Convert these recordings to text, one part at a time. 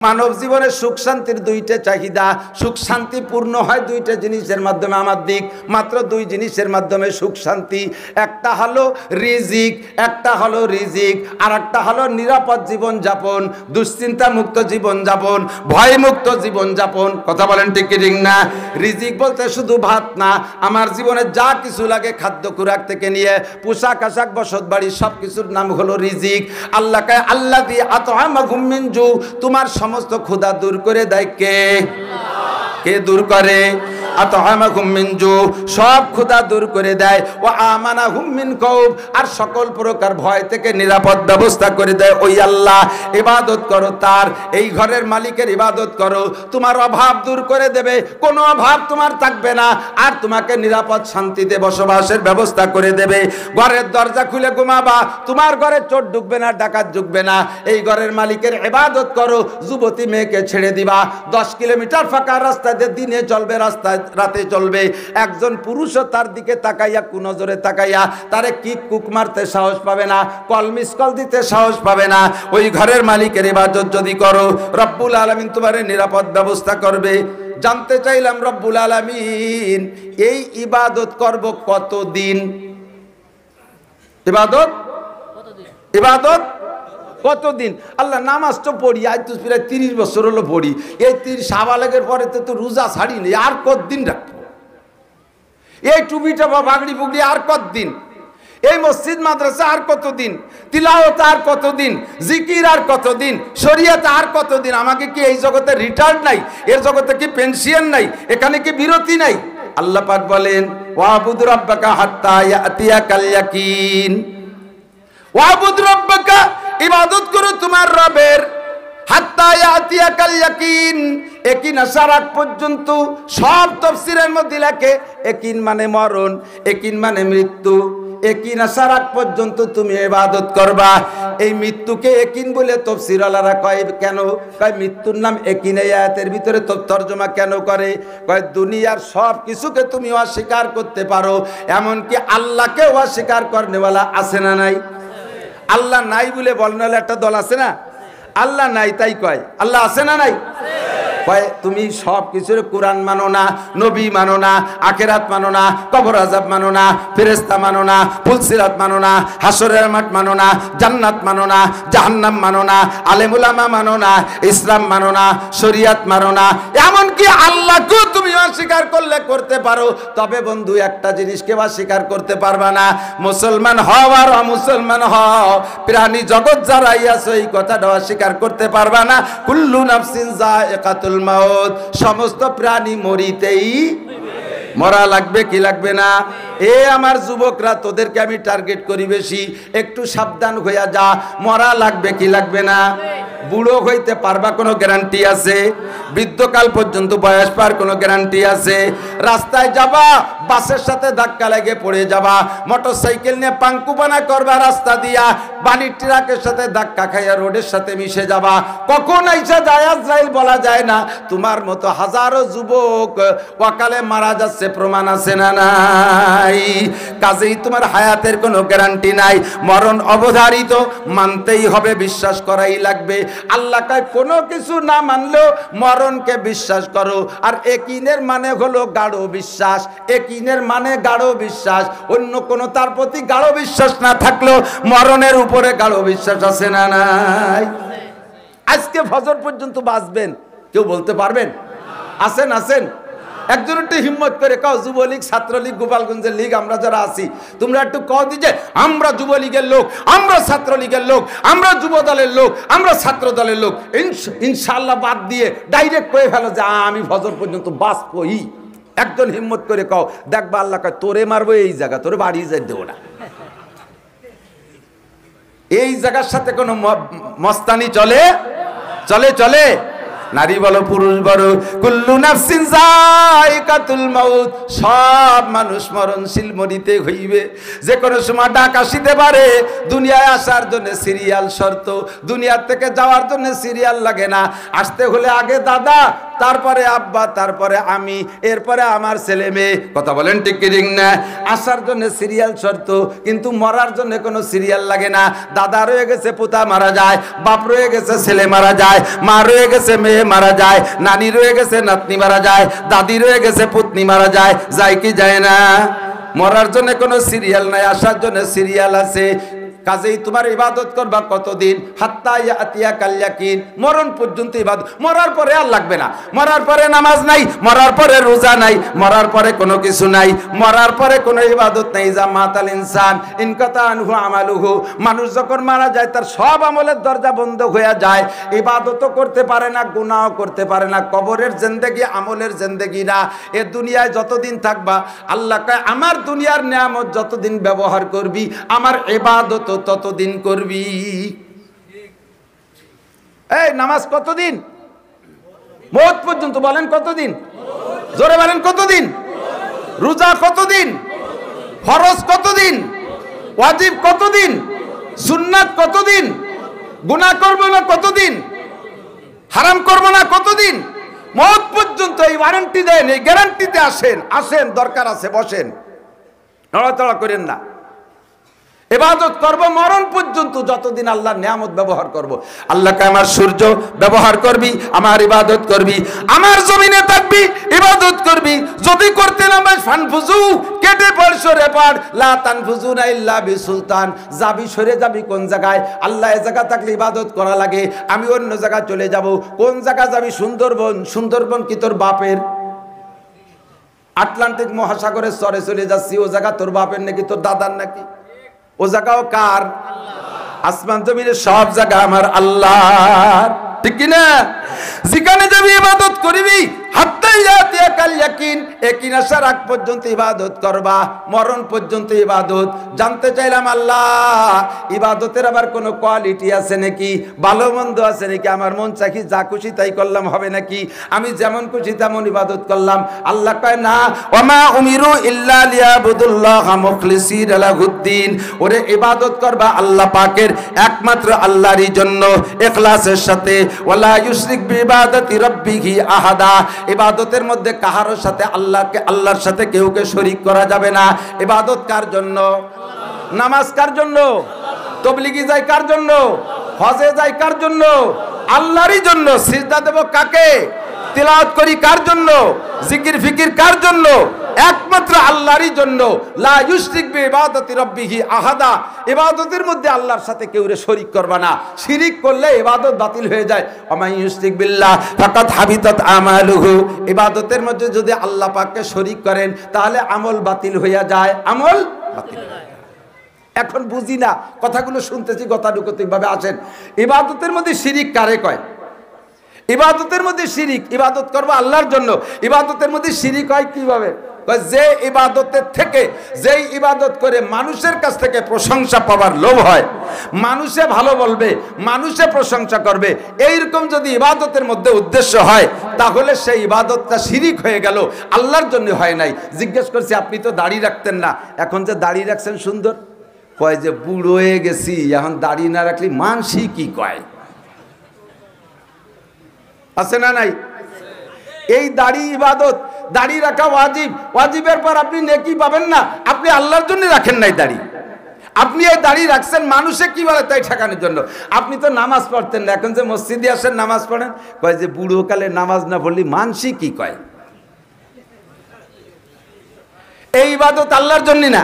মানব জীবনে সুখ শান্তির দুইটা চাহিদা। সুখ শান্তি পূর্ণ হয় দুইটা জিনিসের মাধ্যমে। আমার দিক মাত্র দুই জিনিসের মাধ্যমে সুখ শান্তি। একটা হলো রিজিক, একটা হলো রিজিক, আর একটা হলো নিরাপদ জীবন যাপন, দুশ্চিন্তা মুক্ত জীবন যাপন, ভয় মুক্ত জীবন যাপন। কথা বলেন ঠিক কি ঠিক না? রিজিক বলতে শুধু ভাত না, আমার জীবনে যা কিছু লাগে খাদ্য খুরাক থেকে নিয়ে পোশাক আশাক বসত বাড়ি সব কিছুর নাম হলো রিজিক। আল্লাহ কয় আল্লাযী আত'আমাকুম মিন জু, তোমার সমস্ত ক্ষুধা দূর করে দেয় কে? কে দূর করে? আত'আমাকুম মিন জু, সব ক্ষুধা দূর করে দেয়। ওয়া আমানাহুম মিন খাউফ, আর সকল প্রকার ভয় থেকে নিরাপদ ব্যবস্থা করে দেয় ওই আল্লাহ। ইবাদত করো তার, এই ঘরের মালিকের ইবাদত করো, তোমার অভাব দূর করে দেবে, কোনো অভাব তোমার থাকবে না, আর তোমাকে নিরাপদ শান্তিতে বসবাসের ব্যবস্থা করে দেবে। ঘরের দরজা খুলে ঘুমাবা, তোমার ঘরে চোর ঢুকবে না, ডাকাত ঢুকবে না। এই ঘরের মালিকের ইবাদত করো। যুবতী মেয়েকে ছেড়ে দিবা, 10 কিলোমিটার ফাঁকা রাস্তায় দিনে চলবে, রাস্তায় রাতে চলবে। একজন পুরুষও তার দিকে তাকাইয়া কুনজরে তাকাইয়া তারে কিক কুক মারতে সাহস পাবে না, কল মিস কল দিতে সাহস পাবে না। ওই ঘরের মালিকের ইবাদত যদি করো, রব্বুল আলামিন তোমার নিরাপদ ব্যবস্থা করবে। জানতে চাইলাম রব্বুল আলামিন এই ইবাদত করব কতদিন? ইবাদত ইবাদত কতদিন? আল্লাহ নামাজ তো পড়ি, আজ তো প্রায় 30 বছর হলো পড়ি। এই 30 সাবালেগের পরে তো রোজা ছাড়ি নেই, আর কতদিন রাখবো? এই টুপিটা বা বাগড়ি বুগড়ি আর কতদিন? এই মসজিদ মাদ্রাসা আর কতদিন? তিলাওয়াত আর কতদিন? জিকির আর কতদিন? শরীয়ত আর কতদিন? আমাকে কি এই জগতে রিটায়ার্ড নাই? এর জগতে কি পেনশন নাই? এখানে কি বিরতি নাই? আল্লাহ পাক বলেন ওয়াবুদ রাব্বাকা হাত্তা ইয়াতিয়াকাল ইয়াকিন। ওয়াবুদ রাব্বাকা, ইবাদত করো তোমার রবের, হাত্তা ইয়াতিয়াকাল ইয়াকিন, ইয়াকিন আসার আগ পর্যন্ত। সব তাফসীরের মধ্যে লেখে ইয়াকিন মানে মরণ, ইয়াকিন মানে মৃত্যু। ইয়াকিন আসার আগ পর্যন্ত তুমি ইবাদত করবা। এই মৃত্যুকে ইয়াকিন বলে তাফসীরওয়ালারা কয় কেন? কয় মৃত্যুর নাম ইয়াকিন। এই আয়াতের ভিতরে তর্জমা কেন করে? কয় দুনিয়ার সব কিছুকে তুমি অস্বীকার করতে পারো, এমনকি আল্লাহকে অস্বীকার করনেওয়ালা আছে না নাই? আল্লাহ নাই বলে বলনালে একটা দল আছে না? আল্লাহ নাই তাই কয়, আল্লাহ আছে না নাই? কয় তুমি সব কিছুর কোরআন মানো না, নবী মানো না, আখিরাত মানো না, কবর আযাব মানো না, ফেরেশতা মানো না, ফুলসিরাত মানো না, হাসরের মাঠ মানো না, জান্নাত মানো না, জাহান্নাম মানো না, আলেম উলামা মানো না, ইসলাম মানো না, শরীয়ত মানো না, এমনকি আল্লাহকেও তুমি অস্বীকার করলে করতে পারো। তবে বন্ধু একটা জিনিসকে অস্বীকার করতে পারবা না, মুসলমান হও আর অমুসলমান হও, প্রাণী জগৎ যারাই আছে এই কথাটা অস্বীকার করতে পারবা না। কুল্লু নাফসিন যায়িকাতুল মাউত, সমস্ত প্রাণী মরিতেই মরা লাগবে কি লাগবে না? এ আমার যুবকরা, তোদেরকে আমি টার্গেট করি বেশি, একটু সাবধান হইয়া যা। মরা লাগবে কি লাগবে না? বুড়ো হইতে পারবা কোনো গ্যারান্টি আছে? বৃদ্ধকাল পর্যন্ত বয়স পার কোনো গ্যারান্টি আছে? রাস্তায় যাবা, বাসের সাথে ধাক্কা লেগে পড়ে যাবা, মোটরসাইকেল নিয়ে পাঙ্কুপানা করবা রাস্তা দিয়া, বালির ট্রাকের সাথে ধাক্কা খাইয়া রোডের সাথে মিশে যাবা। কখন আইসা যায় আজরাইল বলা যায় না। তোমার মতো হাজারো যুবক অকালে মারা যাচ্ছে, প্রমাণ আছে না নাই? কাজেই তোমার হায়াতের কোনো গ্যারান্টি নাই, মরণ অবধারিত, মানতেই হবে, বিশ্বাস করাই লাগবে। আল্লাহ কয় কোনো কিছু না মানলেও মরণকে বিশ্বাস করো। আর ইয়াকিনের মানে হলো গাঢ় বিশ্বাস, ইয়াকিনের মানে গাঢ় বিশ্বাস। অন্য কোনো তার প্রতি গাঢ় বিশ্বাস না থাকলেও মরণের উপরে গাঢ় বিশ্বাস আছে না নাই? আজকে ফজর পর্যন্ত বাঁচবেন কেউ বলতে পারবেন? আছেন আছেন? একজন একটু হিম্মত করে কাও, যুবলীগ, ছাত্রলীগ, গোপালগঞ্জের লীগ, আমরা যারা আছি তোমরা একটু কও দিছে আমরা যুবলীগের লোক, আমরা ছাত্রলীগের লোক, আমরা যুব দলের লোক, আমরা ছাত্র দলের লোক। ইনশাআল্লাহ বাদ দিয়ে ডাইরেক্ট কয়ে ফেলো যে আমি ফজর পর্যন্ত বাঁচবই। একজন হিম্মত করে কও, দেখবা আল্লাহ কয় তোরে মারবো এই জায়গা, তোরে বাড়ি যাই দেবো না। এই জায়গার সাথে কোনো মস্তানি চলে? চলে চলে? নারী বলো পুরুষ বলো, কুল্লু নাফসিন যায়িকাতুল মাউত, সব মানুষ মরণশীল, মরিতে হইবে। যে কোনো সময় ডাক আসিতে পারে। দুনিয়ায় আসার জন্য সিরিয়াল শর্ত, দুনিয়ার থেকে যাওয়ার জন্য সিরিয়াল লাগে না। আসতে হলে আগে দাদা তারপরে আব্বা, তারপরে আমি, এরপরে আমার ছেলে মেয়ে। কথা বলেন ঠিক কি ঠিক না? আসার জন্য সিরিয়াল শর্ত, কিন্তু মরার জন্য কোনো সিরিয়াল লাগে না। দাদা রয়ে গেছে, পুতা মারা যায়, বাপ রয়ে গেছে, ছেলে মারা যায়, মা রয়ে গেছে, মেয়ে মারা যায়, নানি রয়ে গেছে, নাতনি মারা যায়, দাদি রয়ে গেছে, পুতনি মারা যায়। যায় কি যায় না? মরার জন্য কোনো সিরিয়াল নাই, আসার জন্য সিরিয়াল আছে। কাজেই তোমার ইবাদত করবা কতদিন? হাত্তা ইয়াতিয়া কাল ইয়াকিন, মরণ পর্যন্ত ইবাদত। মরার পরে আর লাগবে না, মরার পরে নামাজ নাই, মরার পরে রোজা নাই, মরার পরে কোনো কিছু নাই, মরার পরে কোনো ইবাদত নাই। যা মাতাল ইনসান ইনকাতা আনহু আমালুহু, মানুষ যখন মারা যায় তার সব আমলের দরজা বন্ধ হয়ে যায়, ইবাদতও করতে পারে না, গুনাহও করতে পারে না। কবরের জিন্দেগি আমলের জিন্দেগি না। এ দুনিয়ায় যতদিন থাকবা, আল্লাহ কয় আমার দুনিয়ার নিয়ামত যতদিন ব্যবহার করবি, আমার ইবাদত ততদিন করবি। এই নামাজ কতদিন? মওত পর্যন্ত। বলেন কতদিন? জোরে বলেন কতদিন? রোজা কতদিন? ফরজ কতদিন? ওয়াজিব কতদিন? সুন্নাত কতদিন? গুনাহ করব না কতদিন? হারাম করব না কতদিন? মওত পর্যন্ত। এই ওয়ারেন্টি দেন, এই গ্যারান্টিতে আসেন, আসেন, দরকার আছে, বসেন, নড়াচড়া করেন না। ইবাদত করব মরণ পর্যন্ত, যতদিন আল্লাহর নিয়ামত ব্যবহার করব। আল্লাহকে আমার সূর্য ব্যবহার করবি, আমার ইবাদত করবি, আমার জমিনে থাকবি, ইবাদত করবি। যদি করতে না পারিস ফানফুজু, কেটে পড়, সরে পড়। লা তানফুজুনা ইল্লা বিসুলতান, যাবি সরে যাবি কোন জায়গায়? আল্লাহ এ জায়গা থাকলে ইবাদত করা লাগে, আমি অন্য জায়গায় চলে যাব। কোন জায়গা যাবি? সুন্দরবন। সুন্দরবন কি তোর বাপের? আটলান্টিক মহাসাগরের চরে চলে যাচ্ছি, ও জায়গা তোর বাপের নাকি তোর দাদার নাকি? ও জায়গাও কার? আসমান জমিনের সব জায়গা আমার আল্লাহর, ঠিক কি না? যেখানে যাবি ইবাদত করবি, হাত্তা ইয়াতিয়া কাল ইয়াকিন, ইয়াকিন আসার আগ পর্যন্ত ইবাদত করবা, মরণ পর্যন্ত ইবাদত। জানতে চাইলাম আল্লাহ, ইবাদতের আবার কোনো কোয়ালিটি আছে নাকি? ভালো মন্দ আছে নাকি? আমার মন চাকি যা খুশি তাই করলাম হবে নাকি? আমি যেমন খুশি তেমন ইবাদত করলাম? আল্লাহ কয় না, ওয়ামা উমিরু ইল্লা লিয়াবুদুল্লাহ মুখলিসিনা লাহুদ্দিন। ওরে ইবাদত করবা আল্লাহ পাকের একমাত্র আল্লাহরই জন্য, ইখলাসের সাথে। ওয়ালা ইউশরিক বিইবাদাতি রাব্বিহি আহাদা, ইবাদতের মধ্যে কাহারোর সাথে আল্লাহর সাথে কেউকে শরীক করা যাবে না। ইবাদত কার জন্য? নামাজ কার জন্য? তাবলীগি যায় কার জন্য? হজে যায় কার জন্য? আল্লাহরই জন্য। সিজদা দেব কাকে? তিলাওয়াত করি কার জন্য? জিকির ফিকির কার জন্য? একমাত্র আল্লাহরই জন্য। লা ইউশরিক বিইবাদাতি রাব্বিহি আহাদা, ইবাদতের মধ্যে আল্লাহর সাথে কেউরে শরীক করবা না। শিরিক করলে ইবাদত বাতিল হয়ে যায়। ওয়া ইউশরিক বিল্লাহ ফাকাদ হাবিতাত আমালুহু, ইবাদতের মধ্যে যদি আল্লাহ পাককে শরীক করেন তাহলে আমল বাতিল হয়ে যায়, আমল বাতিল হয়ে যায়। এখন বুঝি না, কথাগুলো শুনতেছি গতানুগতিক ভাবে। আসেন, ইবাদতের মধ্যে শিরিক কারে কয়? ইবাদতের মধ্যে শিরিক, ইবাদত করবো আল্লাহর জন্য, ইবাদতের মধ্যে শিরিক হয় কিভাবে? যে ইবাদতের থেকে, যেই ইবাদত করে মানুষের কাছ থেকে প্রশংসা পাওয়ার লোভ হয়, মানুষে ভালো বলবে, মানুষে প্রশংসা করবে, এইরকম যদি ইবাদতের মধ্যে উদ্দেশ্য হয়, তাহলে সেই ইবাদতটা শিরিক হয়ে গেল, আল্লাহর জন্য হয় নাই। জিজ্ঞেস করছি, আপনি তো দাড়ি রাখতেন না, এখন যে দাড়ি রাখছেন সুন্দর? কয় যে বুড়ো হয়ে গেছি, এখন দাড়ি না রাখলে মানসি কি কয়? আছে না নাই? এই দাড়ি ইবাদত, দাড়ি রাখা ওয়াজিব, ওয়াজিবের পর আপনি নেকি পাবেন না, আপনি আল্লাহর জন্য রাখেন নাই দাড়ি। আপনি এই দাড়ি রাখছেন মানুষে কি বলে তাই ঠেকানোর জন্য। আপনি তো নামাজ পড়তেন না, এখন যে মসজিদে আসেন নামাজ পড়েন, কয় যে বুড়ো কালে নামাজ না পড়লে মানসি কি কয়? এই ইবাদত আল্লাহর জন্য না,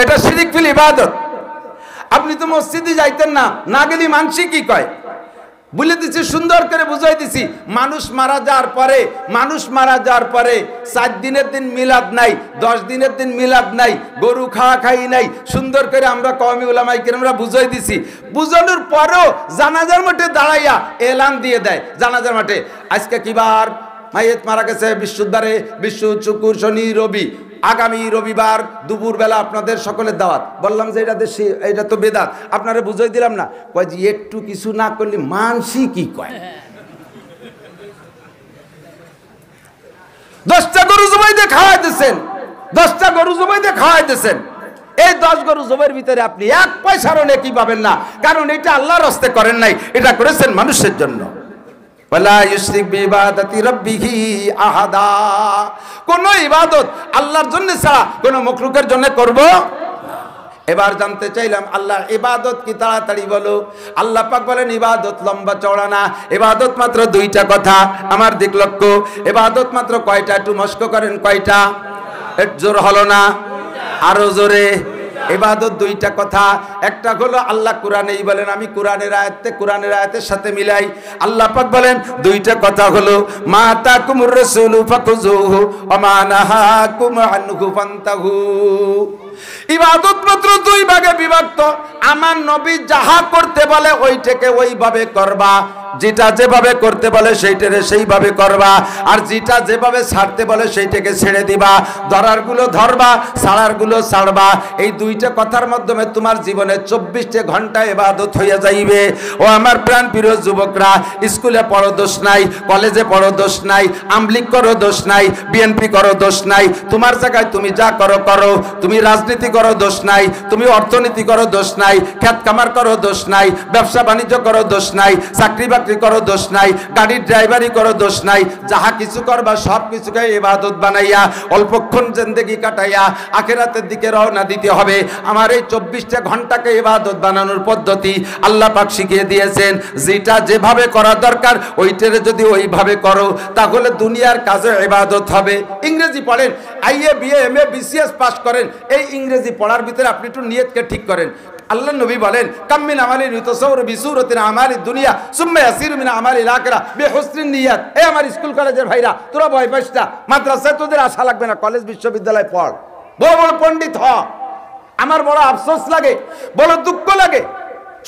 এটা শিরিক ফিল ইবাদত। আপনি তো মসজিদে যাইতেন না, না গেলে মানসি কি কয়? বলে দিচ্ছি, সুন্দর করে বুঝাই দিছি। মানুষ মারা যাওয়ার পরে, মানুষ মারা যাওয়ার পরে 4 দিনের দিন মিলাদ নাই, 10 দিনের দিন মিলাদ নাই, গরু খাওয়া খাই নাই, সুন্দর করে আমরা কওমি উলামায়ে কেরামরা বুঝাই দিছি। বুঝানোর পরও জানাজার মাঠে দাঁড়াইয়া এলান দিয়ে দেয়, জানাজার মাঠে আজকে কি বার? মাইয়েত মারা গেছে বৃহস্পতিবারে, বৃহস্পতি, শুক্র, শনি, রবি, আগামী রবিবার দুপুরবেলা আপনাদের সকলের দাওয়াত। বললাম যে এটা তো বেদাত, আপনারা বুঝাই দিলাম না। কয় যে একটু কিছু না করলে মানসি কি কয়? 10টা গরু জবাই দিয়ে খাওয়াই দিচ্ছেন, 10টা গরু জবাই দিয়ে খাওয়াই দিচ্ছেন। এই 10 গরু জবাইয়ের ভিতরে আপনি 1 পয়সারও নেকি পাবেন না, কারণ এটা আল্লাহর হস্তে করেন নাই, এটা করেছেন মানুষের জন্য। ওয়ালা ইউশরিক বিইবাদাতি রাব্বিহি আহাদা। কোন ইবাদত আল্লাহর জন্য ছাড়া কোন মাখলুকের জন্য করব। এবার জানতে চাইলাম আল্লাহর ইবাদত কি, তাড়াতাড়ি বলো। আল্লাহ পাক বলেন ইবাদত লম্বা চওড়া না, ইবাদত মাত্র দুইটা কথা। আমার দিক লক্ষ্য, ইবাদত মাত্র কয়টা? একটু মস্ক করেন, কয়টা? একটু জোর হলো না, আরো জোরে। ইবাদত দুইটা কথা। একটা হলো আল্লাহ কোরআনেই বলেন, আমি কোরআনের আয়াতের সাথে মিলাই। আল্লাহ পাক বলেন দুইটা কথা হলো মা তাকুমুর রাসূলু ফাকুযুহু ওয়া মা নাহাকুম আনহু ফান্তাহু। ইবাদত মাত্র দুই ভাগে বিভক্ত। আমার নবী যাহা করতে বলে ওইটাকে ওইভাবে করবা, যেটা যেভাবে করতে বলে সেইটারে সেইভাবে করবা, আর যেটা যেভাবে ছাড়তে বলে সেইটাকে ছেড়ে দিবা। ধরারগুলো ধরবা, ছাড়ারগুলো ছাড়বা। এই দুইটা কথার মাধ্যমে তোমার জীবনে 24 ঘন্টা ইবাদত হইয়া যাইবে। ও আমার প্রাণ প্রিয় যুবকরা, স্কুলে পড়ো দোষ নাই, কলেজে পড়ো দোষ নাই, আমলিগ করো দোষ নাই, বিএনপি করো দোষ নাই। তোমার জায়গায় তুমি যা করো করো। তুমি রাজনীতি করো দোষ নাই, তুমি অর্থনীতি করো দোষ নাই, খেত কামার করো দোষ নাই, ব্যবসা বাণিজ্য করো দোষ নাই, চাকরি বাকরি করো দোষ নাই, গাড়ির ড্রাইভারি করো দোষ নাই। যাহা কিছু করবা সব কিছুকে ইবাদত বানাইয়া অল্পক্ষণ জিন্দেগি কাটাইয়া আখিরাতের দিকে রওনা দিতে হবে। আমার এই 24টা ঘন্টাকে ইবাদত বানানোর পদ্ধতি আল্লাহ পাক শিখিয়ে দিয়েছেন। যেটা যেভাবে করা দরকার ওইটারে যদি ওইভাবে করো তাহলে দুনিয়ার কাজে ইবাদত হবে। ইংরেজি পড়েন, IA BA MA BCS pass করেন, এই ইংরেজি পড়ার ভিতরে আপনি একটু নিয়তকে ঠিক করেন। আল্লাহ নবী বলেন কাম্মিন আমালি ইউতাসাওয়ারু বিসুরাতিন আমালি দুনিয়া সুম্মা ইয়াসিরু মিন আমালিল আখিরা বিহুসনিন নিয়াত। এই আমার স্কুল কলেজের ভাইরা, তোরা ভয় পাস না, মাদ্রাসায় তোদের আশা লাগবে না, কলেজ বিশ্ববিদ্যালয় পড়, বড় বড় পণ্ডিত হ। আমার বড় আফসোস লাগে, বড় দুঃখ লাগে,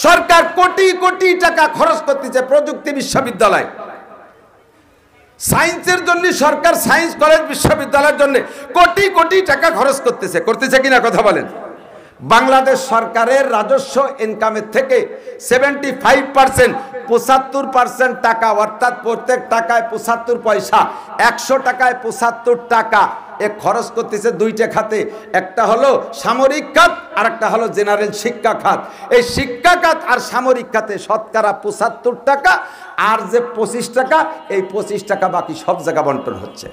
সরকার কোটি কোটি টাকা খরচ করতেছে প্রযুক্তি বিশ্ববিদ্যালয়, সায়েন্সের জন্য সরকার সায়েন্স কলেজ বিশ্ববিদ্যালয়ের জন্য কোটি কোটি টাকা খরচ করতেছে কিনা কথা বলেন। বাংলাদেশ সরকারের রাজস্ব ইনকামের থেকে 75% 75% টাকা, অর্থাৎ প্রত্যেক টাকায় 75 পয়সা, 100 টাকায় 75 টাকা এ খরচ করতেছে দুইটা খাতে। একটা হলো সামরিক খাত আর একটা হলো জেনারেল শিক্ষা খাত। এই শিক্ষা খাত আর সামরিক খাতে শতকরা 75 টাকা, আর যে 25 টাকা, এই 25 টাকা বাকি সব জায়গা বন্টন হচ্ছে।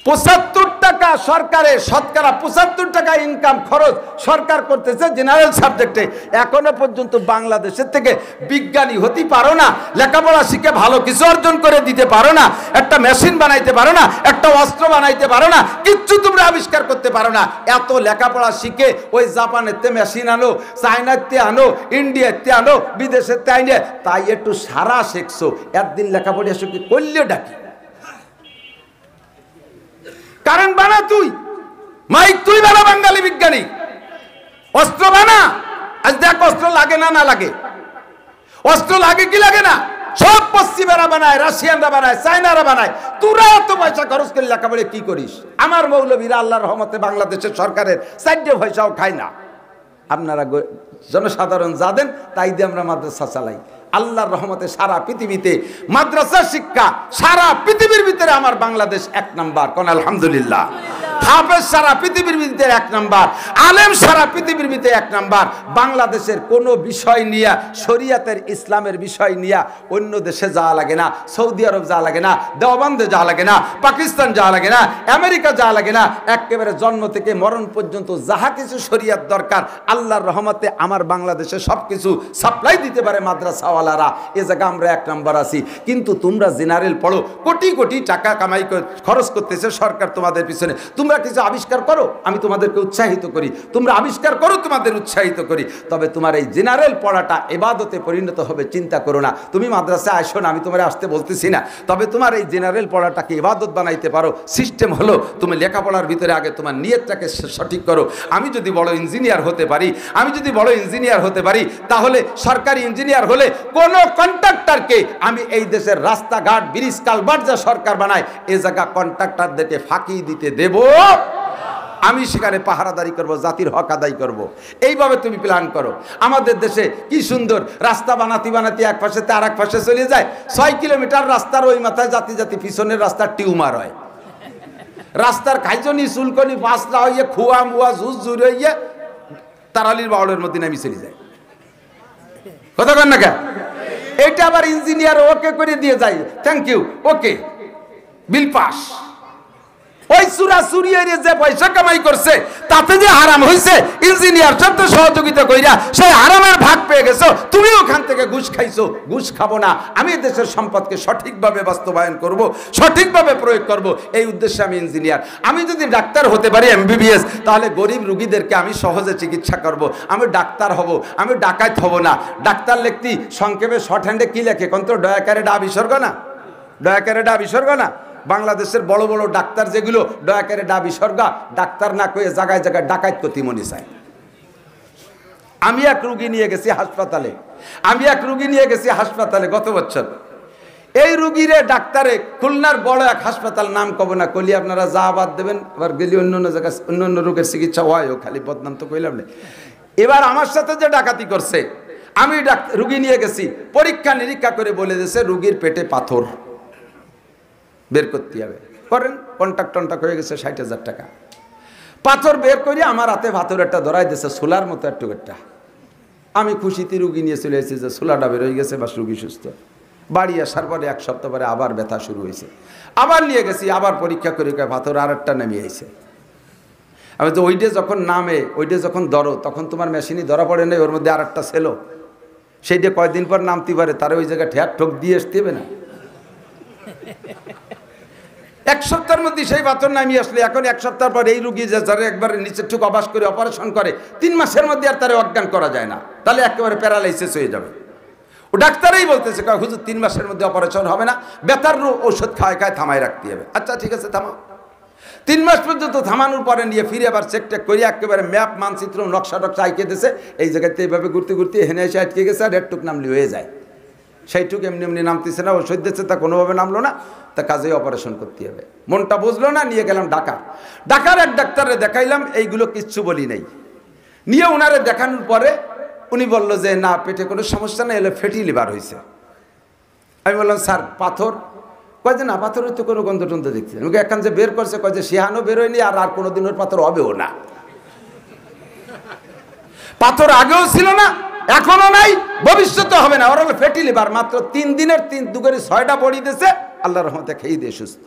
75 টাকা সরকারের, শতকরা 75 টাকা ইনকাম খরচ সরকার করতেছে জেনারেল সাবজেক্টে। এখনো পর্যন্ত বাংলাদেশের থেকে বিজ্ঞানী হতে পারো না, লেখাপড়া শিখে ভালো কিছু অর্জন করে দিতে পারো না, একটা মেশিন বানাইতে পারো না, একটা অস্ত্র বানাইতে পারো না, কিচ্ছু তোমরা আবিষ্কার করতে পারো না। এত লেখাপড়া শিখে ওই জাপানেতে মেশিন আনো, চায়নাতে আনো, ইন্ডিয়াতে আনো, বিদেশেতে আইনে, তাই একটু সারা শিখছো, একদিন লেখাপড়া শিখে করলেও ডাকি। কারণ বানা তুই, মাইক তুই বানা, বাঙালি বিজ্ঞানী, অস্ত্র বানা। আজ দেখ অস্ত্র লাগে না, না লাগে, অস্ত্র লাগে কি লাগে না, সব পশ্চিমারা বানায়, রাশিয়ানরা বানায়, চায়নারা বানায়। তোরা এত পয়সা খরচ করে লেখাপড়ে কি করিস? আমার মৌলবীরা আল্লাহর রহমতে বাংলাদেশের সরকারের 4 পয়সাও খায় না। আপনারা জনসাধারণ যা দেন তাই দিয়ে আমরা মাদ্রাসা চালাই। আল্লাহর রহমতে সারা পৃথিবীতে মাদ্রাসা শিক্ষা সারা পৃথিবীর ভিতরে আমার বাংলাদেশ 1 নাম্বার। কোন আলহামদুলিল্লাহ। হাফেজ সারা পৃথিবীর ভিতরে 1 নাম্বার, আলেম সারা পৃথিবীর ভিতরে 1 নাম্বার। বাংলাদেশের কোনো বিষয় নিয়ে, শরিয়াতের ইসলামের বিষয় নিয়ে অন্য দেশে যাওয়া লাগে না, সৌদি আরব যাওয়া লাগে না, দেওবন্দে যাওয়া লাগে না, পাকিস্তান যাওয়া লাগে না, আমেরিকা যাওয়া লাগে না। একেবারে জন্ম থেকে মরণ পর্যন্ত যাহা কিছু শরিয়াত দরকার আল্লাহর রহমতে আমার বাংলাদেশে সব কিছু সাপ্লাই দিতে পারে মাদ্রাসাওয়ালারা। এ জায়গা আমরা 1 নাম্বার আছি। কিন্তু তোমরা জেনারেল পড়ো, কোটি কোটি টাকা কামাই খরচ করতেছে সরকার তোমাদের পিছনে। তোমরা কিছু আবিষ্কার করো, আমি তোমাদেরকে উৎসাহিত করি, তোমরা আবিষ্কার করো, তোমাদের উৎসাহিত করি। তবে তোমার এই জেনারেল পড়াটা ইবাদতে পরিণত হবে, চিন্তা করো না। তুমি মাদ্রাসায় আসো না, আমি তোমার আসতে বলতেছি না, তবে তোমার এই জেনারেল পড়াটাকে ইবাদত বানাইতে পারো। সিস্টেম হলো তুমি লেখাপড়ার ভিতরে আগে তোমার নিয়তটাকে সঠিক করো। আমি যদি বড় ইঞ্জিনিয়ার হতে পারি, তাহলে সরকারি ইঞ্জিনিয়ার হলে কোন কন্ট্রাক্টরকে আমি এই দেশের রাস্তাঘাট, ব্রিজ, কালভার্ট যা সরকার বানায় এ জায়গা কন্ট্রাক্টরদেরকে ফাঁকি দিতে দেব। আমি সেখানে পাহারাদারি করব, জাতির হক আদায় করব। এইভাবে তুমি প্ল্যান করো। আমাদের দেশে কি সুন্দর রাস্তা বানাতে বানাতে এক পাশে আর এক পাশে চলে যায়। 6 কিলোমিটার রাস্তার ওই মাথায় জাতি জাতি পিছনের রাস্তার টিউমার হয়, রাস্তার খাইজনি চুলকনি বাসলা হইয়ে খুয়া মুয়া ঝুজ ঝুর হইয়ে তারালির বাউলের মধ্যে নামি চলে যায়। কথা কন না কে? এটা আবার ইঞ্জিনিয়ার ওকে করে দিয়ে যায়, thank you, okay, bill pass. ওই চুরাচুরি যে পয়সা কামাই করছে তাতে যে হারাম হয়েছে, ইঞ্জিনিয়ার সাথে সহযোগিতা কইরা সেই হারামের ভাগ পেয়ে গেছো, তুমি ওখান থেকে ঘুষ খাইছো। ঘুষ খাবো না, আমি দেশের সম্পদকে সঠিকভাবে বাস্তবায়ন করব, সঠিকভাবে প্রয়োগ করব, এই উদ্দেশ্যে আমি ইঞ্জিনিয়ার। আমি যদি ডাক্তার হতে পারি MBBS, তাহলে গরিব রুগীদেরকে আমি সহজে চিকিৎসা করব। আমি ডাক্তার হব, আমি ডাকাত হব না। ডাক্তার লিখতি সংক্ষেপে শর্ট হ্যান্ডে কি লেখে কোন তো? ডয়াকারে ডা বিসর্গ না, ডয়াকারে ডা বিসর্গ না। বাংলাদেশের বড় বড় ডাক্তার যেগুলো দয়াকারে ডা বিসর্গা, ডাক্তার না কয়ে জায়গায় জায়গায় ডাকাত করতে মনে চায়। আমি এক রুগী নিয়ে গেছি হাসপাতালে, গত বছর। এই রুগীরে ডাক্তারে খুলনার বড় এক হাসপাতাল, নাম কব না, কলি আপনারা যা বাদ দেবেন, আবার গেলি অন্য জায়গায় অন্য রোগের চিকিৎসা হয়, খালি বদনাম তো কইলাম না। এবার আমার সাথে যে ডাকাতি করছে, আমি রুগী নিয়ে গেছি, পরীক্ষা নিরীক্ষা করে বলে দিয়েছে রুগীর পেটে পাথর, বের করতে হবে। করেন, কন্ট্যাক্ট হয়ে গেছে 60,000 টাকা। পাথর বের করে আমার হাতে পাথর একটা ধরাই দিয়েছে, সোলার মতো একটু একটা। আমি খুশিতে রুগী নিয়ে চলে এসেছি যে সোলাটা বের হয়ে গেছে, বাস রুগী সুস্থ। বাড়ি আসার পরে 1 সপ্তাহ পরে আবার ব্যথা শুরু হয়েছে, আবার নিয়ে গেছি, আবার পরীক্ষা করে পাথর আর একটা নামিয়ে আইছে। আমি তো ওইটা যখন নামে, ওইটা যখন ধরো, তখন তোমার মেশিনই ধরা পড়ে নেই, ওর মধ্যে আর একটা ছিল, সেইটা কয়দিন পর নামতে পারে, তারা ওই জায়গায় ঠোক দিয়ে আসতে হবে না। 1 সপ্তাহের মধ্যে সেই পাথর নামিয়ে আসলে, এখন 1 সপ্তাহ পর এই রুগী যারা একবার নিচে ঠুক অবাস করে অপারেশন করে, 3 মাসের মধ্যে আর তারা অজ্ঞান করা যায় না, তাহলে একেবারে প্যারালাইসিস হয়ে যাবে। ও ডাক্তারই বলতেছে, হুজুর 3 মাসের মধ্যে অপারেশন হবে না, ব্যথার ওষুধ খায় থামায় রাখতে হবে। আচ্ছা ঠিক আছে, থামাও। 3 মাস পর্যন্ত থামানোর পরে নিয়ে ফিরে আবার চেক টেক করে একেবারে ম্যাপ, মানচিত্র, নকশা আঁকে দিয়েছে, এই জায়গাতে এইভাবে ঘুরতে ঘুরতে হেনে এসে আটকে গেছে, আর একটুক নামলে হয়ে যায়। সেইটুকু এমনি নামতেছে না, ওষুধ দিচ্ছে, তা কোনোভাবে নামলো না, তা কাজেই অপারেশন করতে হবে। মনটা বুঝলো না, নিয়ে গেলাম ঢাকার এক ডাক্তারে দেখাইলাম, এইগুলো কিচ্ছু বলি নাই। নিয়ে ওনারে দেখানোর পরে উনি বললো যে না, পেটে কোনো সমস্যা নেই, এলে ফ্যাটি লিভার হয়েছে। আমি বললাম স্যার পাথর? কয় যে না, পাথরের তো কোনো গন্ধ টন্ধ দেখছি। ওকে এখন যে বের করছে, কয় যে সিহানো বেরোয়নি, আর কোনোদিন ওর পাথর হবেও না। পাথর আগেও ছিল না, এখনো নাই, ভবিষ্যতে হবে না। ওর হলো ফ্যাটি লিভার, মাত্র 3 দিনের 6টা বড়ি দিয়েছে, আল্লাহর রহমতে খেয়ে দিয়ে সুস্থ।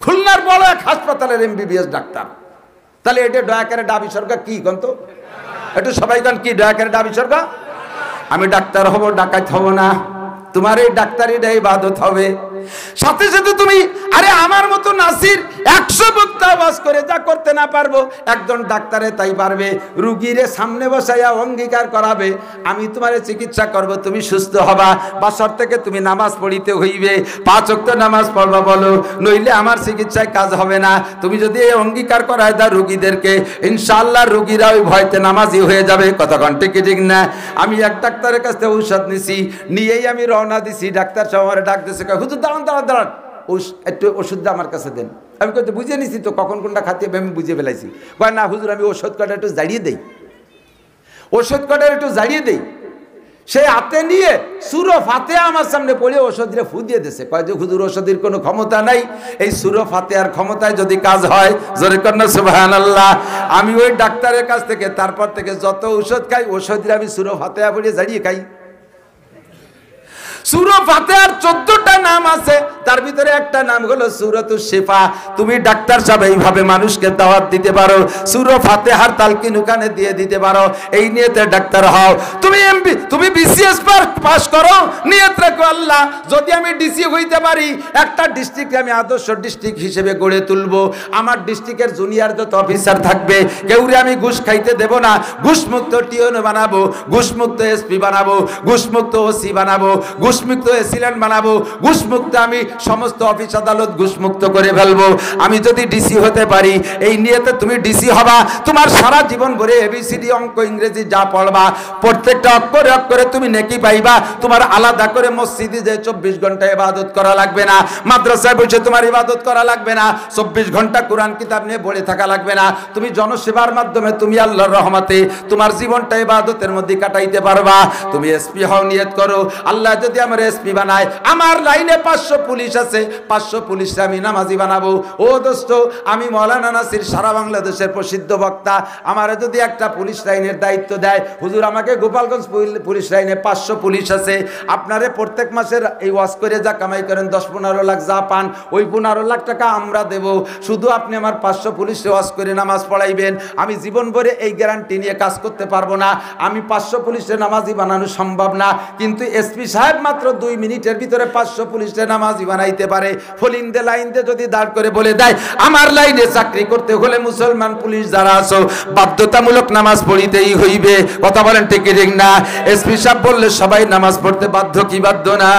খুলনার বড় এক হাসপাতালের MBBS ডাক্তার। তাহলে এটা দয়াকারে ডা বিসর্গ কি গন্ত? একটু সবাই গান কি দয়াকারে ডা বিসর্গ? আমি ডাক্তার হব, ডাকাত হব না, তোমার এই ডাক্তারিটা ইবাদত হবে। সাথে সাথে তুমি, আরে আমার মতো নাসির 100 বক্তা আওয়াজ করে যা করতে না পারবো, একজন ডাক্তারে তাই পারবে। রুগীরে সামনে বসাইয়া অঙ্গীকার করাবে, আমি তোমারে চিকিৎসা করব, তুমি সুস্থ হবা, বাসর থেকে তুমি নামাজ পড়িতে হইবে, 5 ওয়াক্ত নামাজ পড়বা বলো, নইলে আমার চিকিৎসায় কাজ হবে না। তুমি যদি এই অঙ্গীকার করায় দাও রুগীদেরকে, ইনশাআল্লাহ রুগীরা ওই ভয়তে নামাজি হয়ে যাবে। কতক্ষণ ঠিক না? আমি এক ডাক্তারের কাছ থেকে ঔষধ নিছি, নিয়েই আমি রওনা দিছি। ডাক্তার সব আমার ডাক দিয়েছে, হুজুর দাঁড়ান, একটু ওষুধটা আমার কাছে দেন। আমি কত বুঝে নিছি তো, কখন কোনটা খাতে আমি বুঝে ফেলাইছি। কয় না হুজুর, আমি ওষুধ কটা একটু জাড়িয়ে দেই, সে হাতে নিয়ে সূরা ফাতিহা আমার সামনে পড়ে ওষুধে ফু দিয়ে দিয়েছে। কয় যে হুজুর, ওষুধের কোনো ক্ষমতা নাই, এই সূরা ফাতিহার ক্ষমতায় যদি কাজ হয়, জোরে কর না সুবহানাল্লাহ। আমি ওই ডাক্তারের কাছ থেকে তারপর থেকে যত ওষুধ খাই, ওষুধে আমি সূরা ফাতিহা পড়ে জাড়িয়ে খাই। সূরা ফাতিহার 14টা নাম আছে, তার ভিতরে একটা নাম হলো সূরাতুশ শিফা। তুমি ডাক্তার সাহেব এইভাবে মানুষকে দাওয়াত দিতে পারো, সূরা ফাতিহার তালকিন ওখানে দিয়ে দিতে পারো, এই নিয়তে ডাক্তার হও। তুমি BCS পাস করো, নিয়ত রাখো আল্লাহ যদি আমি ডিসি হইতে পারি, একটা ডিস্ট্রিক্টে আমি আদর্শ ডিস্ট্রিক্ট হিসেবে গড়ে তুলবো। আমার ডিস্ট্রিক্টের জুনিয়র যত অফিসার থাকবে, কেউরে আমি ঘুষ খাইতে দেব না। ঘুষমুক্ত টিওন বানাবো, ঘুষমুক্ত SP বানাবো, ঘুষমুক্ত OC বানাবো, ঘুষমুক্ত এসিলেন্ট বানাবো, ঘুষমুক্ত আমি সমস্ত অফিস আদালত ঘুষমুক্ত করে ফেলবো। আমি যদি ডিসি হতে পারি, এই নিয়তে তুমি ডিসি হবা। তোমার সারা জীবন ভরে ABCD, অঙ্ক, ইংরেজি যা পড়বা, প্রত্যেকটা অক্ষরে অক্ষরে তুমি নেকি পাইবা। তোমার আলাদা করে মসজিদে যে 24 ঘন্টা ইবাদত করা লাগবে না, মাদ্রাসায় বসে তোমার ইবাদত করা লাগবে না, 24 ঘন্টা কোরআন কিতাব নিয়ে পড়ে থাকা লাগবে না। তুমি জনসেবার মাধ্যমে তুমি আল্লাহর রহমতে তোমার জীবনটা ইবাদতের মধ্যে কাটাইতে পারবা। তুমি SP হও, নিয়ত করো, আল্লাহ যদি আমার এসপি বানায়, আমার লাইনে 500 পুলিশ আছে, 500 পুলিশে আমি নামাজি বানাবো। ও দোস্ত, আমি মৌলানা নাসির সারা বাংলাদেশের প্রসিদ্ধ বক্তা, আমার যদি একটা পুলিশ লাইনের দায়িত্ব দেয়, হুজুর আমাকে গোপালগঞ্জ পুলিশ লাইনে 500 পুলিশ আছে, আপনারে প্রত্যেক মাসের এই ওয়াজ করে যা কামাই করেন 10-15 লাখ যা পান, ওই 15 লাখ টাকা আমরা দেব, শুধু আপনি আমার 500 পুলিশে ওয়াজ করে নামাজ পড়াইবেন। আমি জীবন ভরে এই গ্যারান্টি নিয়ে কাজ করতে পারবো না, আমি 500 পুলিশে নামাজি বানানো সম্ভব না, কিন্তু এসপি সাহেব মাত্র 2 মিনিটের ভিতরে 500 পুলিশে নামাজি বানাইতে পারে। ফলিন্দে লাইনতে যদি দাঁড় করে বলে দেয়, আমার লাইনে চাকরি করতে হলে মুসলমান পুলিশ যারা আছো বাধ্যতামূলক নামাজ পড়িতেই হইবে। কথা বলেন ঠিক ঠিক না? এসপি সাহেব বললে সবাই নামাজ পড়তে বাধ্য কি বাধ্য না?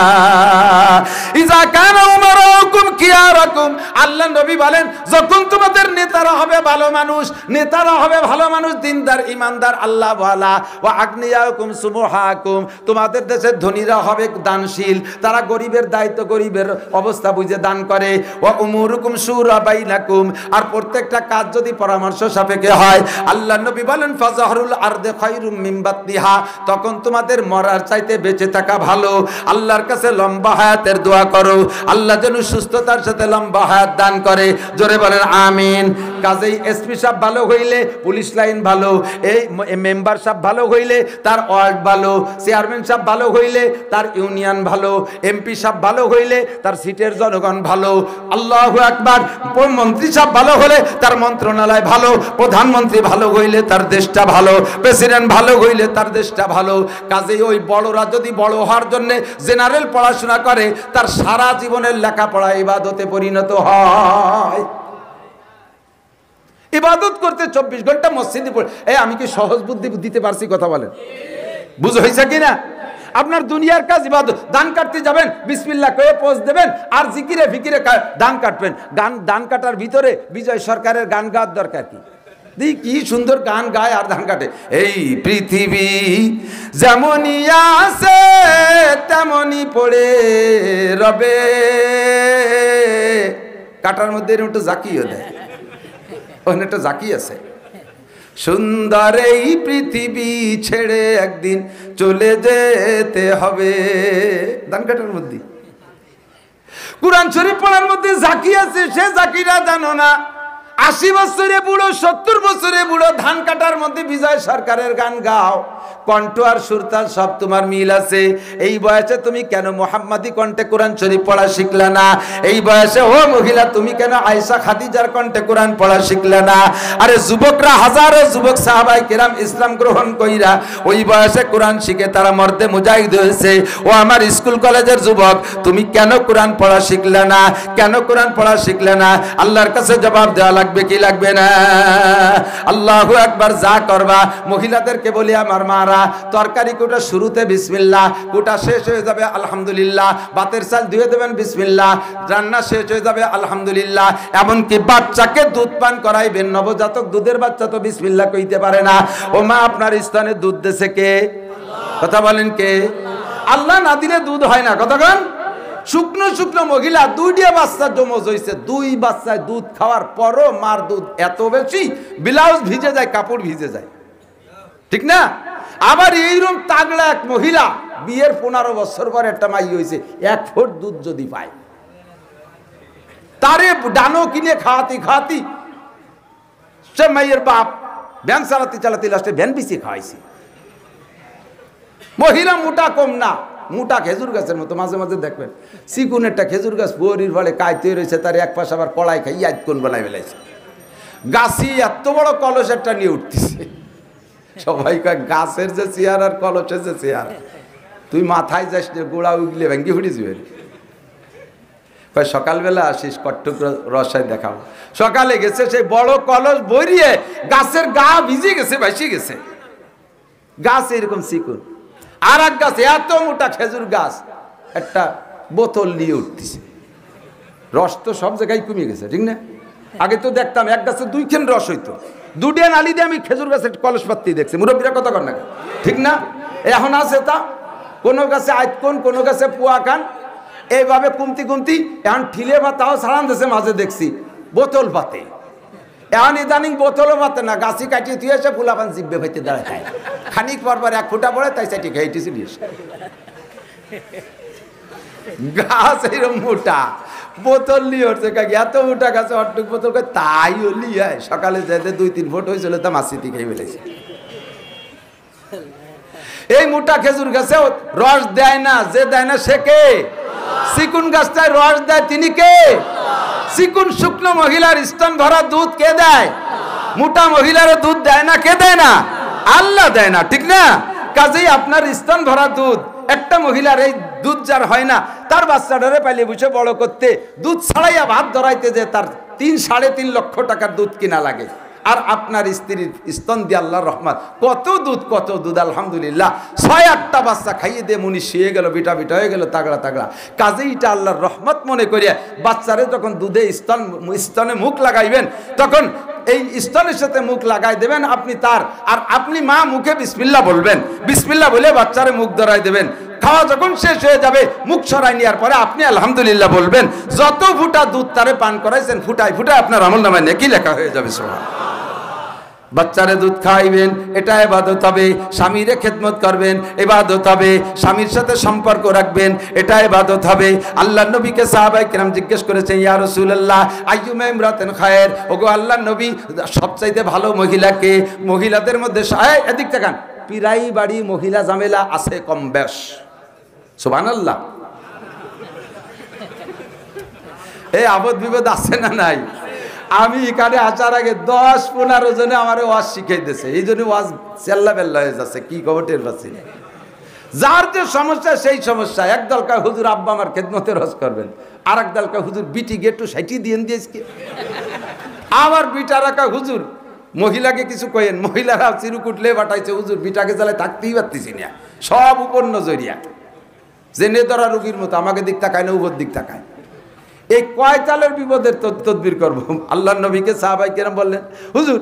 ইজা কানা উমারুকুম খিয়ারাকুম, আল্লাহ নবী বলেন যখন তোমাদের নেতারা হবে ভালো মানুষ, নেতারা হবে ভালো মানুষ, দিনদার ইমানদার আল্লাহ ওয়ালা, ওয়া আগনিয়াকুম সুবহাকুম, তোমাদের দেশের ধনীরা হবে দানশীল, তারা গরিবের দায়িত্ব গরিবের অবস্থা বুঝে দান করে। ওয়া উমুরুকুম শুরা বাইনাকুম, আর প্রত্যেকটা কাজ যদি পরামর্শ সাপেক্ষে হয়, আল্লাহ নবী বলেন ফাজাহরুল আরদে খায়রুম মিন বাতনিহা, তখন তোমাদের মরার চাইতে বেঁচে থাকা ভালো। আল্লাহর কাছে লম্বা হায়াতের দোয়া করো, আল্লাহ যেন সুস্থতার সাথে লম্বা হায়াত দান করে। জোরে বলেন আমিন। কাজেই এসপি সাহেব ভালো হইলে পুলিশ লাইন ভালো, এই মেম্বার সাহেব ভালো হইলে তার ওয়ার্ড ভালো, চেয়ারম্যান সাহেব ভালো হইলে তার ইউনিয়ন ভালো, এমপি সাহেব ভালো হইলে তার সিটের জনগণ ভালো। আল্লাহু আকবার। মন্ত্রী সাহেব ভালো হলে তার মন্ত্রণালয় ভালো, প্রধানমন্ত্রী ভালো হইলে তার দেশটা ভালো, প্রেসিডেন্ট ভালো হইলে তার দেশটা ভালো। কাজেই ওই বড়রা যদি বড় হওয়ার জন্য জেনারেল পড়াশোনা করে, তার সারা জীবনের লেখাপড়া ইবাদতে পরিণত হয়। ইবাদত করতে 24 ঘন্টা মসজিদে পড়ে, আমি কি সহজ বুদ্ধি দিতে পারছি? কথা বলেন, বুঝ হয়েছে কিনা? আপনার দুনিয়ার কাজ ইবাদত। ধান কাটতে যাবেন, বিসমিল্লাহ কয়ে পোজ দেবেন, আর জিকিরে ফিকিরে ধান কাটবেন। ধান কাটার ভিতরে বিজয় সরকারের গান গাওয়ার দরকার কি? কি সুন্দর গান গায় আর ধান কাটে। এই পৃথিবী যেমনই আছে তেমনই পড়ে রবে, কাটার মধ্যে একটু জাকিও দেয়, ওখানে একটা জাকি আছে। সুন্দর এই পৃথিবী ছেড়ে একদিন চলে যেতে হবে, ধান কাটার মধ্যে। কুরআন শরীফ পড়ার মধ্যে জাকি আছে, সে জাকিরা জানো না। 80 বছরে বুড়ো, 70 বছরে বুড়ো, ধান কাটার মধ্যে বিজয় সরকারের গান গাও। কণ্ঠ আর সুরতাল সব তোমার মিল আছে। এই বয়সে তুমি কেন মুহাম্মাদি কণ্ঠে কোরআন শরীফ পড়া শিখলে না? এই বয়সে ও মহিলা তুমি কেন আয়েশা খাদিজার কণ্ঠে কোরআন পড়া শিখলে না? আরে যুবকরা, হাজারো যুবক সাহাবায়ে কেরাম ইসলাম গ্রহণ কইরা ওই বয়সে কোরআন শিখে তারা মর্দে মুজাহিদ হয়েছে। ও আমার স্কুল কলেজের যুবক, তুমি কেন কোরআন পড়া শিখলে না? কেন কোরআন পড়া শিখলে না? আল্লাহর কাছে জবাব দেওয়া লাগবে কি লাগবে না? আল্লাহু আকবার। যা করবা, মহিলাদেরকে বলি আমার মারা, তরকারি কোটা শুরুতে বিসমিল্লাহ, কোটা শেষ হয়ে যাবে আলহামদুলিল্লাহ, ভাতের চাল ধুয়ে দেবেন বিসমিল্লাহ, রান্না শেষ হয়ে যাবে আলহামদুলিল্লাহ। এমনকি বাচ্চাকে দুধ পান করাইবেন, নবজাতক দুধের বাচ্চা তো বিসমিল্লাহ কইতে পারে না। ও মা, আপনার স্তনে দুধ দেছে কে? কথা বলেন কে? আল্লাহ না দিলে দুধ হয় না। কথা বলেন। শুকনো শুকনো মহিলা 2টা বাচ্চা জমজ হয়েছে, 2 বাচ্চায় দুধ খাওয়ার পরও মার দুধ এত বেশি, ব্লাউজ ভিজে যায়, কাপড় ভিজে যায়, ঠিক না? আবার এইরকম তাগড়া এক মহিলা, বিয়ের 15 বছর পর একটা মাই হয়েছে, 1 ফুট দুধ যদি পায়, তারে ডানো কিনে খাওয়াতি সে মাইয়ের বাপ ভ্যান চালাতে লাস্টে ভ্যান বিছে খাওয়াইছে। মহিলা মোটা কম না, মোটা খেজুর গাছের মতো। মাঝে মাঝে দেখবেন চিকুন একটা খেজুর গাছ বড়ির ফলে কাইতে রয়েছে, তার এক পাশে আবার কড়াই খাই ইয়াদ কোন বেলায় বেলাইছে। গাছি এত বড় কলস একটা নিয়ে উঠতেছে, সবাই কয় গাছের যে চেয়ার আর কলসের যে চেয়ার, তুই মাথায় যাস গোড়া উগলে ভেঙ্গি ফুটি যাবে। কয় সকালবেলা আসিস, কট্টক রসায় দেখাবো। সকালে গেছে, সেই বড় কলস ভরিয়ে গাছের গা ভিজে গেছে, ভাসি গেছে। গাছ এরকম চিকুন, আর এক গাছ এত মোটা খেজুর গাছ একটা বোতল নিয়ে উঠতেছে। রস তো সব জায়গায় কমে গেছে, ঠিক না? আগে তো দেখতাম এক গাছে 2 খেন রস হইতো, 2 নালি দিয়ে আমি খেজুর গাছের কলস পাত্তি দেখছি। মুরব্বীরা কথা কর না, ঠিক না? এখন আছে তা, কোনো গাছে আইতকন, কোনো গাছে পুয়া খান, এইভাবে কমতি এখন ঠিলে বা তাও ছাড়ান দিয়েছে। মাঝে দেখছি বোতল পাতে, এখন ইদানিং বোতলও পাতে না, গাছি কাটিয়ে তুই এসে ফুলাপান জিব্বে ভাইতে দাঁড়ায় খায়। খানিক পর 1 ফুটা পড়ে, তাই চাটি খাইতেছি দিয়েছে। গাছ এরকম মোটা, বোতল নিয়ে উঠছে কাকি, এত মোটা গাছে অটুক বোতল করে তাই হলি হয়। সকালে যেতে 2-3 ফুট হয়েছিল, তা মাসিতি খেয়ে ফেলেছে। এই মোটা খেজুর গাছে রস দেয় না, যে দেয় না সে কে? চিকুন গাছটায় রস দেয় তিনি কে? চিকুন শুকনো মহিলার স্তন ভরা দুধ কে দেয়? মোটা মহিলার দুধ দেয় না, কে দেয় না? আল্লাহ দেয় না, ঠিক না? কাজেই আপনার স্তন ভরা দুধ, একটা মহিলার এই দুধ যার হয় না, তার বাচ্চাটারে পাইলে বুঝে বড় করতে দুধ ছাড়াইয়া ভাত ধরাইতে যে তার 3-3.5 লক্ষ টাকার দুধ কিনা লাগে। আর আপনার স্ত্রীর স্তন দিয়ে আল্লাহর রহমত, কত দুধ আলহামদুলিল্লাহ। 6-8টা বাচ্চা খাইয়ে দিয়ে মুনি শুয়ে গেল, বিটা হয়ে গেল, তাগড়া। কাজেই এটা আল্লাহর রহমত মনে করিয়া বাচ্চারে যখন দুধে স্তনে মুখ লাগাইবেন, তখন এই স্তনের সাথে মুখ লাগাই দেবেন আপনি তার, আর আপনি মা মুখে বিসমিল্লাহ বলবেন, বিসমিল্লাহ বলে বাচ্চারে মুখ ধরাই দেবেন। খাওয়া যখন শেষ হয়ে যাবে, মুখ সরাই নেওয়ার পরে আপনি আলহামদুলিল্লাহ বলবেন। যত ফুটা দুধ তারে পান করাইছেন, ফুটায় আপনার আমলনামায় নেকি লেখা হয়ে যাবে। সুবহানাল্লাহ। বাচ্চারে দুধ খাইবেন, এটা ইবাদত হবে। স্বামীরে খেদমত করবেন, ইবাদত হবে। স্বামীর সাথে সম্পর্ক রাখবেন, এটা ইবাদত হবে। আল্লাহর নবীকে সাহাবায়ে কেরাম জিজ্ঞেস করেছেন, ইয়া রাসূলুল্লাহ আইয়ুমা ইমরাতিন খায়র, ওগো আল্লাহর নবী সবচাইতে ভালো মহিলা কে? মহিলাদের মধ্যে এদিক তাকান, পিরাই বাড়ি মহিলা ঝামেলা আছে কম বেশ। সুবহানাল্লাহ। এই আপদ বিপদ আছে না নাই? আমি এখানে আসার আগে 10-15 জনে আমার ওয়াজ শিখাই দিয়েছে, এই জন্য ওয়াজ চেল্লা বেল্লা হয়ে যাচ্ছে, কি খবর টের পাচ্ছি না। যার যে সমস্যা সেই সমস্যা। এক দলকা হুজুর আব্বা আমার খেদমতে রস করবেন, আর এক দলকা হুজুর বিটি গেটু সাইটি দিয়ে দিয়েছে, আবার বিটা রাখা হুজুর মহিলাকে কিছু কয়েন, মহিলারা চিরুক উঠলে বাটাইছে, হুজুর বিটাকে জ্বালায় থাকতেই পারতেছি না, সব উপর নজরিয়া, জেনে ধরা রুগীর মতো আমাকে দিক তাকায় না, উপর দিক তাকায়। এই কয় তালের বিপদের তদবির করবো? আল্লাহর নবীকে সাহাবায়ে কেরাম বললেন, হুজুর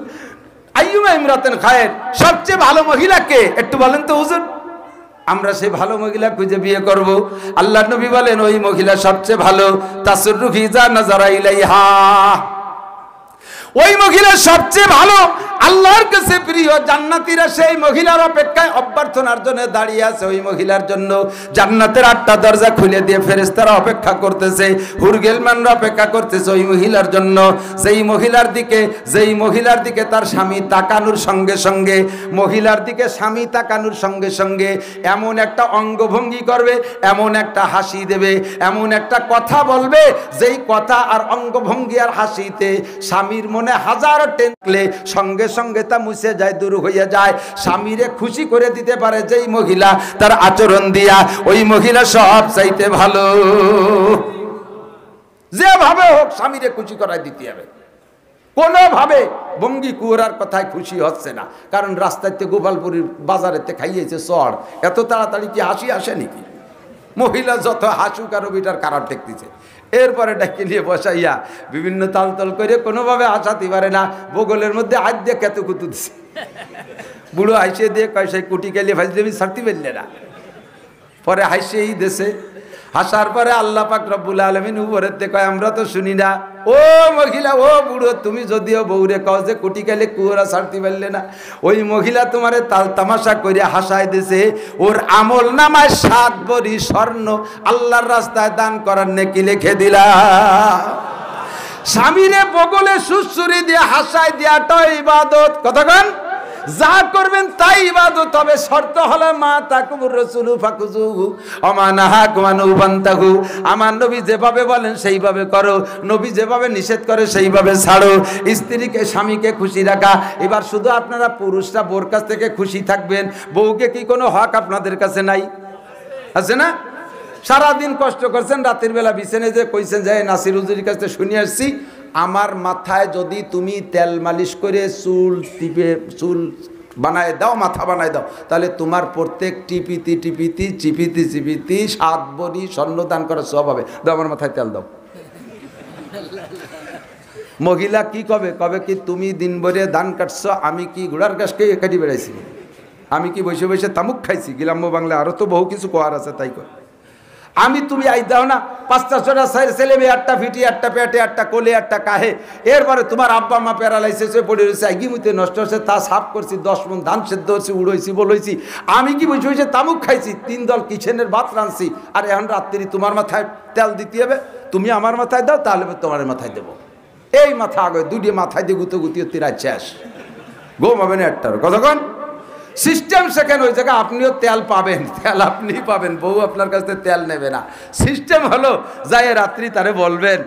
আইয়ুমা ইমরাতিন খায়র, সবচেয়ে ভালো মহিলা কে একটু বলেন তো হুজুর, আমরা সেই ভালো মহিলা খুঁজে বিয়ে করব। আল্লাহর নবী বলেন, ওই মহিলা সবচেয়ে ভালো, তাসুররু ফি যা নাযারা ইলাইহা, ওই মহিলা সবচেয়ে ভালো, আল্লাহর কাছে প্রিয়। জান্নাতীরা সেই মহিলার অপেক্ষায় অভ্যর্থনার জন্য দাঁড়িয়ে আছে। ওই মহিলার জন্য জান্নাতের 8টা দরজা খুলে দিয়ে ফেরেশতারা অপেক্ষা করতেছে, হুরগেলমানরা অপেক্ষা করতেছে ওই মহিলার জন্য। যেই মহিলার দিকে তার স্বামী তাকানোর সঙ্গে সঙ্গে, মহিলার দিকে স্বামী তাকানোর সঙ্গে সঙ্গে এমন একটা অঙ্গভঙ্গি করবে, এমন একটা হাসি দেবে, এমন একটা কথা বলবে, যেই কথা আর অঙ্গভঙ্গি আর হাসিতে স্বামীর মনে হাজারো টেনলে সঙ্গে সঙ্গে তা মুছে যায়, দূর হয়ে যায়। স্বামীরে খুশি করে দিতে পারে যেই মহিলা, তার আচরণ দিয়া ওই মহিলা সব চাইতে ভালো। যেভাবে হোক স্বামীরে খুশি করাই দিতে হবে। কোনোভাবে ভঙ্গি কুয়ার কথায় খুশি হচ্ছে না, কারণ রাস্তাতে গোপালপুরের বাজারেতে খাইয়েছে চড়, এত তাড়াতাড়ি কি হাসি আসে নাকি? মহিলা যত হাসুক আর বিটার কারার টেকতেছে। এরপরে ডাকি নিয়ে বসাইয়া বিভিন্ন তালতল করে কোনোভাবে আসাতে পারে না, বগলের মধ্যে হাত দিয়ে কেত কুতু দিছে। বুড়ো হাসিয়ে দিয়ে কয় সেই কুটি গেলে ভাজলে ছাড়তে পারলে না। পরে হাসিয়েই দেশে, হাসার পরে আল্লাহ পাক রব্বুল আলামিন উপরের থেকে কয়, আমরা তো শুনি না, ও মহিলা, ও বুড়ো, তুমি যদিও বউরে কও যে কুটি গেলে কুয়ারা ছাড়তে পারলে না, ওই মহিলা তোমারে তাল তামাশা করে হাসায় দিছে, ওর আমল নামায় 7 ভরি স্বর্ণ আল্লাহর রাস্তায় দান করার নেকি লিখে দিলা। স্বামীরে বগলে সুসুরি দিয়ে হাসায় দেওয়াটা ইবাদত। কতক্ষণ যা করবেন তাই ইবাদত হবে, শর্ত হলো মা তাকুর রাসূলু ফাকুজুহু ওমা নাহাকুম আনহু ফান্তাহু। আমার নবী যেভাবে বলেন সেইভাবে করো, নবী যেভাবে নিষেধ করে সেইভাবে ছাড়ো। স্ত্রীকে স্বামীকে খুশি রাখা। এবার শুধু আপনারা পুরুষরা বোর কাছ থেকে খুশি থাকবেন, বউকে কি কোনো হক আপনাদের কাছে নাই? আছে না? সারাদিন কষ্ট করছেন, রাতের বেলা বিছানে যে কইছেন যে নাসির হুজুরের কাছে শুনে আসছি, আমার মাথায় যদি তুমি তেল মালিশ করে চুল টিপে চুল বানায় দাও, মাথা বানায় দাও, তাহলে তোমার প্রত্যেক চিপিতি 7 ভরি স্বর্ণ দান করার সব হবে। দাও আমার মাথায় তেল দাও। মহিলা কি কবে? কবে কি তুমি দিন ভরে ধান কাটছ, আমি কি ঘোড়ার গাছকে কাটি বেড়াইছি, আমি কি বসে বসে তামুক খাইছি? গ্রাম্য বাংলায় আরো তো বহু কিছু কোয়ার আছে, তাই কয়। আমি তুমি আই দাও না 5টা 6টা ছেলে মেয়ে, একটা ফিটি, একটা পেটে, একটা কোলে, একটা কাহে, এরপরে তোমার আব্বা মা প্যারালাইসিস হয়ে পড়ে রয়েছে, আইগিমুতে নষ্ট হচ্ছে, তা সাফ করছি, 10 মণ ধান সেদ্ধ হচ্ছে, উড়াইছি বলইছি, আমি কি বলছি হয়েছে তামুক খাইছি, 3 দল কিচেনের ভাত রাঁধছি, আর এখন রাত্রি তোমার মাথায় তেল দিতে হবে, তুমি আমার মাথায় দাও, তাহলে তোমার মাথায় দেবো। এই মাথা আগে দুটি মাথায় দিয়ে গুতো গুতিয়ে তিরায় শেষ, ঘুম হবে না একটার কতক্ষণ। সিস্টেম সেখানে ওই জায়গায় আপনিও তেল পাবেন, তেল আপনিই পাবেন, বউ আপনার কাছ থেকে তেল নেবে না। সিস্টেম হলো যাই রাত্রি তারে বলবেন,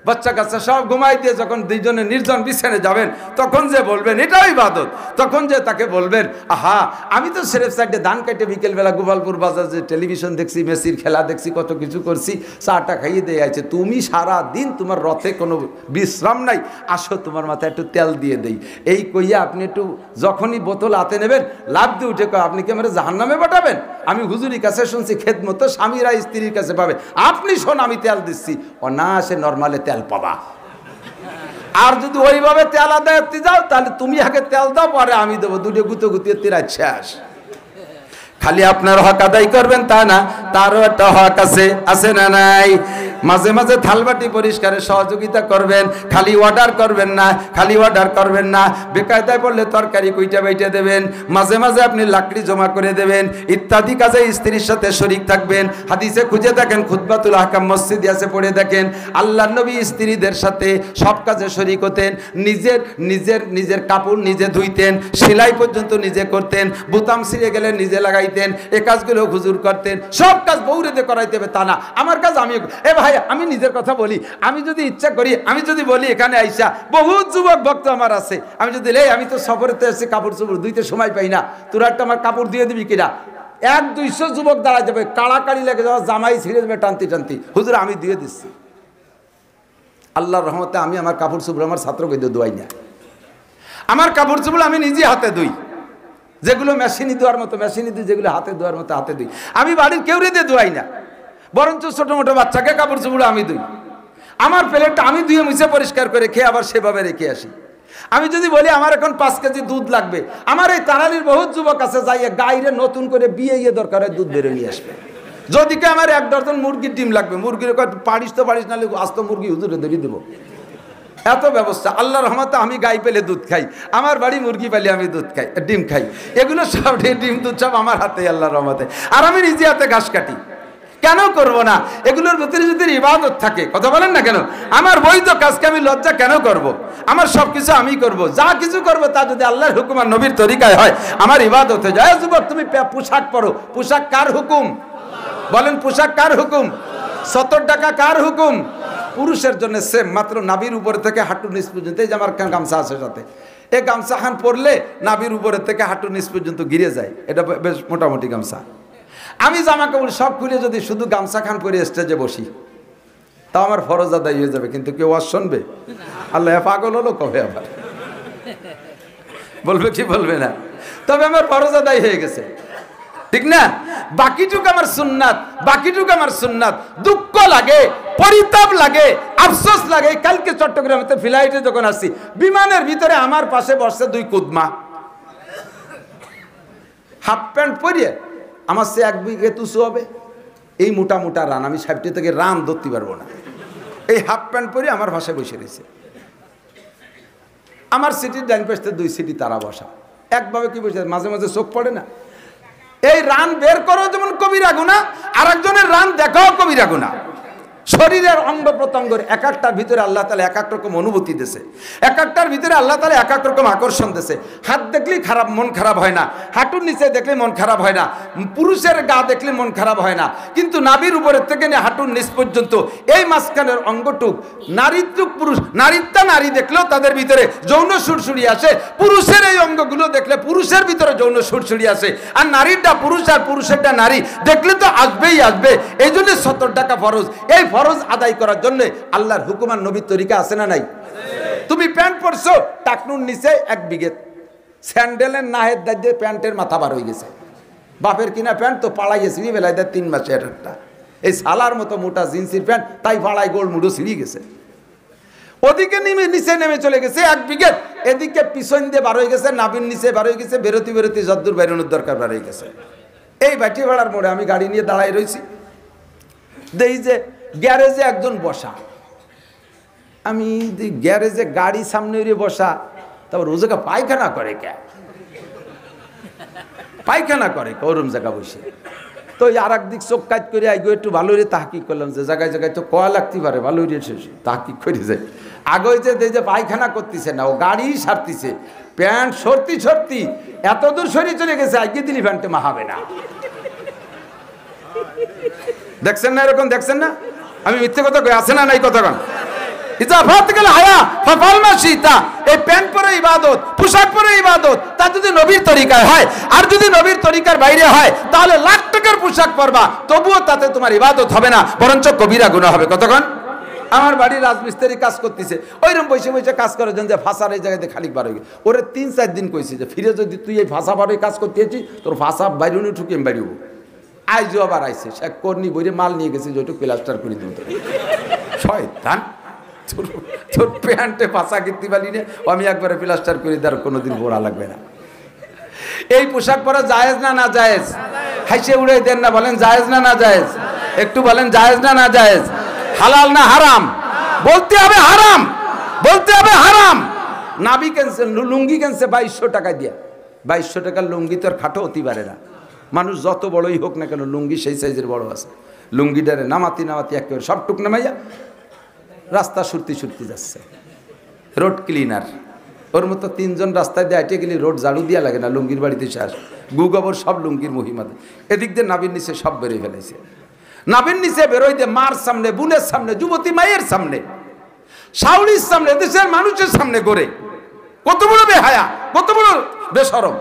বাচ্চা কাচ্চা সব ঘুমাই দিয়ে যখন দুইজনে নির্জন বিছানে যাবেন, তখন যে বলবেন এটাও ইবাদত, তখন যে তাকে বলবেন, আহা আমি তো সেরেফ সাইডে ধান কাটে বিকেলবেলা গোপালপুর বাজার যে টেলিভিশন দেখছি, মেসির খেলা দেখছি, কত কিছু করছি, চাটা খাইয়ে দিয়ে আছে, তুমি সারা দিন তোমার রথে কোনো বিশ্রাম নাই, আসো তোমার মাথায় একটু তেল দিয়ে দেই। এই কইয়া আপনি একটু যখনই বোতল হাতে নেবেন, লাভ দিয়ে উঠে কয়, আপনি কি আমার জাহান্নামে পাঠাবেন? আমি হুজুরির কাছে শুনছি খেদমত স্বামীরা স্ত্রীর কাছে পাবে, আপনি শোন আমি তেল দিচ্ছি, অনায়াসে নর্মালে তেল পাবা। আর যদি ওইভাবে তেল আদায় করতে যাও, তাহলে তুমি আগে তেল দাও, পরে আমি দেবো, দুটো গুতো গুতিয়ে তিরা শেষ। খালি আপনার হক আদায় করবেন তা না, তারও একটা হক আছে না নাই? মাঝে মাঝে থালবাটি পরিষ্কারে সহযোগিতা করবেন, খালি অর্ডার করবেন না, খালি অর্ডার করবেন না, বেকায়দায় পড়লে তরকারি কুইটা বাইটা দেবেন, মাঝে মাঝে আপনি লাকড়ি জমা করে দেবেন, ইত্যাদি কাজে স্ত্রীর সাথে শরীক থাকবেন। হাদিসে খুঁজে দেখেন, খুতবাতুল আহকাম মসজিদে আছে, পড়ে দেখেন, আল্লাহর নবী স্ত্রীদের সাথে সব কাজে শরীক হতেন, নিজের কাপড় নিজে ধুইতেন, সেলাই পর্যন্ত নিজে করতেন, বোতাম ছিঁড়ে গেলে নিজে লাগাইতেন, এ কাজগুলো হুজুর করতেন, সব কাজ বউরেতে করাইতে হবে তা না। আমার কাজ আমি, এ ভাই আমি নিজের কথা বলি, আমি যদি ইচ্ছা করি, আমি যদি বলি এখানে আইসা বহুত যুবক ভক্ত আমার আছে, আমি যদি আমি তো সফরেতে এসে কাপড় চোপড় ধুইতে সময় পাই না, তোরা একটা আমার কাপড় দিয়ে দিবি কিনা, 100-200 যুবক দাঁড়ায় যাবে, কাড়াকাড়ি লেগে যাওয়া, জামাই ছিঁড়ে যাবে টানতি টানতি, হুজুর আমি দিয়ে দিচ্ছি। আল্লাহর রহমতে আমি আমার কাপড় চোপড় আমার ছাত্রকে দিয়ে ধোয়াই না, আমার কাপড় চোপড় আমি নিজে হাতে ধুই, যেগুলো মেশিনে ধোয়ার মতো মেশিনে দিই, যেগুলো হাতে ধোয়ার মতো হাতে দিই, আমি বাড়ির কেউ দিয়ে ধোয়াই না, বরঞ্চ ছোট মোটো বাচ্চাকে কাপড় চোপড় আমি ধুই, আমার প্লেটটা আমি ধুয়ে মুছে পরিষ্কার করে খেয়ে আবার সেভাবে রেখে আসি। আমি যদি বলি আমার এখন 5 কেজি দুধ লাগবে, আমার এই তারানির বহুত যুবক আছে, যাইয়ে গাইরে নতুন করে বিয়ে দরকার হয় দুধ বেরো নিয়ে আসবে। যদি কে আমার 1 ডজন মুরগির ডিম লাগবে, মুরগির পারিস তো পারিস, নাহলে আস্ত মুরগি হুজুরে ধরিয়ে দেবো, এত ব্যবস্থা। আল্লাহর রহমতে আমি গাই পেলে দুধ খাই, আমার বাড়ি মুরগি পেলে আমি দুধ খাই, ডিম খাই, এগুলো সব ডিম দুধ সব আমার হাতে আল্লাহর রহমতে, আর আমি নিজে হাতে ঘাস কাটি। কেন করব না? এগুলোর ভিতরে যদি ইবাদত থাকে, কথা বলেন না কেন? আমার বৈধ কাজকে আমি লজ্জা কেন করব? আমার সব কিছু আমি করব, যা কিছু করব তা যদি আল্লাহর হুকুম আর নবীর তরিকায় হয়, আমার ইবাদত হয়ে যায়। যুবক তুমি পোশাক পরো, পোশাক কার হুকুম? বলেন পোশাক কার হুকুম? 70 টাকা কার হুকুম? পুরুষের জন্য সেম, মাত্র নাভির উপরে থেকে হাঁটুর নিচ পর্যন্ত। এই যে আমার গামছা আছে সাথে, এই গামছা খান পরলে নাভির উপরে থেকে হাঁটুর নিচ পর্যন্ত ঘিরে যায়, এটা বেশ মোটামুটি গামছা। আমি জামা কাপড় সব খুলে যদি শুধু গামছা খান পরে স্টেজে বসি, তাও আমার ফরজ আদায় হয়ে যাবে, কিন্তু কেউ আর শুনবে? আল্লাহ পাগল হলো কবে আবার বলবে কি বলবে না? তবে আমার ফরজ আদায় হয়ে গেছে, ঠিক না? বাকিটুকু আমার সুন্নাত, বাকিটুকু আমার সুন্নাত। দুঃখ লাগে, পরিতাপ লাগে, আফসোস লাগে। কালকে চট্টগ্রামে ফ্লাইটে যখন আসছি, বিমানের ভিতরে আমার পাশে বসছে 2 কুদমা, হাফ প্যান্ট পরিয়ে, আমার সে 1 বিঘে তুসু হবে, এই মোটা মোটা রান, আমি 60 থেকে রান ধরতে পারবো না, এই হাফ প্যান্ট পরে আমার ভাষায় বসে রয়েছে। আমার সিটির ডান পাশে 2 সিটি তারা বসা, একভাবে কি বসে, মাঝে মাঝে চোখ পড়ে না? এই রান বের করো যেমন কবিরা গুনাহ, আর একজনের রান দেখাও কবিরা গুনাহ। শরীরের অঙ্গ প্রত্যঙ্গের এক একটার ভিতরে আল্লাহ তাআলা এক এক রকম অনুভূতি দিয়েছে, এক একটার ভিতরে আল্লাহ তাআলা এক এক রকম আকর্ষণ দিয়েছে। হাত দেখলেই খারাপ, মন খারাপ হয় না, হাঁটুর নিচে দেখলে মন খারাপ হয় না, পুরুষের গা দেখলে মন খারাপ হয় না, কিন্তু নাভির উপরের থেকে নিয়ে হাঁটুর নিচ পর্যন্ত এই মাঝখানের অঙ্গটুক, নারীত্বক পুরুষ, নারীত্বা নারী দেখলেও তাদের ভিতরে যৌন সুরসুরি আসে, পুরুষের এই অঙ্গগুলো দেখলে পুরুষের ভিতরে যৌন সুরসুরি আসে, আর নারীরটা পুরুষ আর পুরুষেরটা নারী দেখলে তো আসবেই আসবে। এই জন্য 70 টাকা ফরজ। এই ফরজ আদায় করার জন্য আল্লাহর হুকুম আর নবীর তরিকা আছে না নাই? তুমি প্যান্ট পরছো, টাকনুর নিচে 1 বিঘে, স্যান্ডেলের নাহের দাঁড়িয়ে প্যান্টের মাথা বার হয়ে গেছে, বাপের কিনা প্যান্ট তো পাড়াইয়ে ছিঁড়ি বেলায় 3 মাসের একটা, এই সালার মতো মোটা জিন্সের প্যান্ট, তাই পাড়ায় গোল মুড়ো ছিঁড়ি গেছে, ওদিকে নিচে নেমে চলে গেছে 1 বিঘে, এদিকে পিছন দিয়ে বার হয়ে গেছে, নাভির নিচে বার হয়ে গেছে, বেরোতে বেরোতে যদ্দূর বেরোনোর দরকার বার হয়ে গেছে। এই বাটি ভাড়ার মোড়ে আমি গাড়ি নিয়ে দাঁড়াই রয়েছি, দেই যে গ্যারেজে একজন বসা, আমি গ্যারেজে গাড়ি সামনে বসা, তারপর ও জায়গা পায়খানা করে কে, পায়খানা করে ওরম জায়গা বসে। তো আর একদিক চোখ কাজ করে আগে একটু ভালো রে তাহকিক করলাম যে জায়গায় জায়গায় তো কয়া লাগতে পারে, ভালো রে তাহকিক করে যায়। আগে যে পায়খানা করতেছে না, ও গাড়ি সারতিছে, প্যান্ট সরতি সরতি এত দূর সরিয়ে চলে গেছে, আগে দিলি প্যান্টে মাহাবে না। দেখছেন না এরকম, দেখছেন না? আমি মিথ্যে কথা কই, আছে না নাই কথা কন? এই প্যান্ট পরে ইবাদত, পোশাক পরে ইবাদত, তা যদি নবীর তরিকায় হয়, আর যদি নবীর তরিকার বাইরে হয়, তাহলে লাখ টাকার পোশাক পরবা, তবুও তাতে তোমার ইবাদত হবে না, বরঞ্চ কবিরা গুনাহ হবে। কতক্ষণ? আমার বাড়ির রাজমিস্ত্রি কাজ করতেছে, ওইরকম বসে বসে কাজ করে যে ফাঁসার এই জায়গাতে খালি বার হয়ে, ওরে 3-4 দিন কইছি যে ফিরে যদি তুই এই ফাঁসা বারে কাজ করতে আছিস, তোর ফাঁসা বাইরে ঠুকে আমি বাড়িব। আইজও আবার আইসে, সে কর্নি বইরে মাল নিয়ে গেছে যে ওইটু প্লাস্টার করে দিন। শয়তান, তোর প্যান্টে ফাঁসা কিনতে পারি না, আমি একবারে প্লাস্টার করে দেওয়ার কোনোদিন বোড়া লাগবে না। এই পোশাক পরা জায়েজ না না জায়েজ? হাইসে উড়ে দেন না, বলেন জায়েজ না না জায়েজ? একটু বলেন জায়েজ না না জায়েজ? হালাল না হারাম? বলতে হবে হারাম, বলতে হবে হারাম। নাবি কেনছে, লুঙ্গি কেনছে 2200 টাকা দিয়া। 2200 টাকার লুঙ্গি তো আর খাটো হতে পারে না। মানুষ যত বড়ই হোক না কেন, লুঙ্গি সেই সাইজের বড় আছে। লুঙ্গিটারে নামাতি নামাতি একেবারে সব টুক নামাইয়া রাস্তা সুরতি সুরতি যাচ্ছে। রোড ক্লিনার, ওর মতো 3 জন রাস্তায় দিয়ে আইটে গেলে রোড ঝাড়ু দিয়া লাগে না, লুঙ্গির বাড়িতে শেষ। গুগবর সব লুঙ্গির মহিমাতে এদিক দিয়ে নাবির নিচে সব বেরিয়ে ফেলেছে। নাবির নিচে বেরোই দিয়ে মার সামনে, বোনের সামনে, যুবতী মায়ের সামনে, শাওড়ির সামনে, দেশের মানুষের সামনে করে কত বড় বেহায়া, কত বড় বেশরম।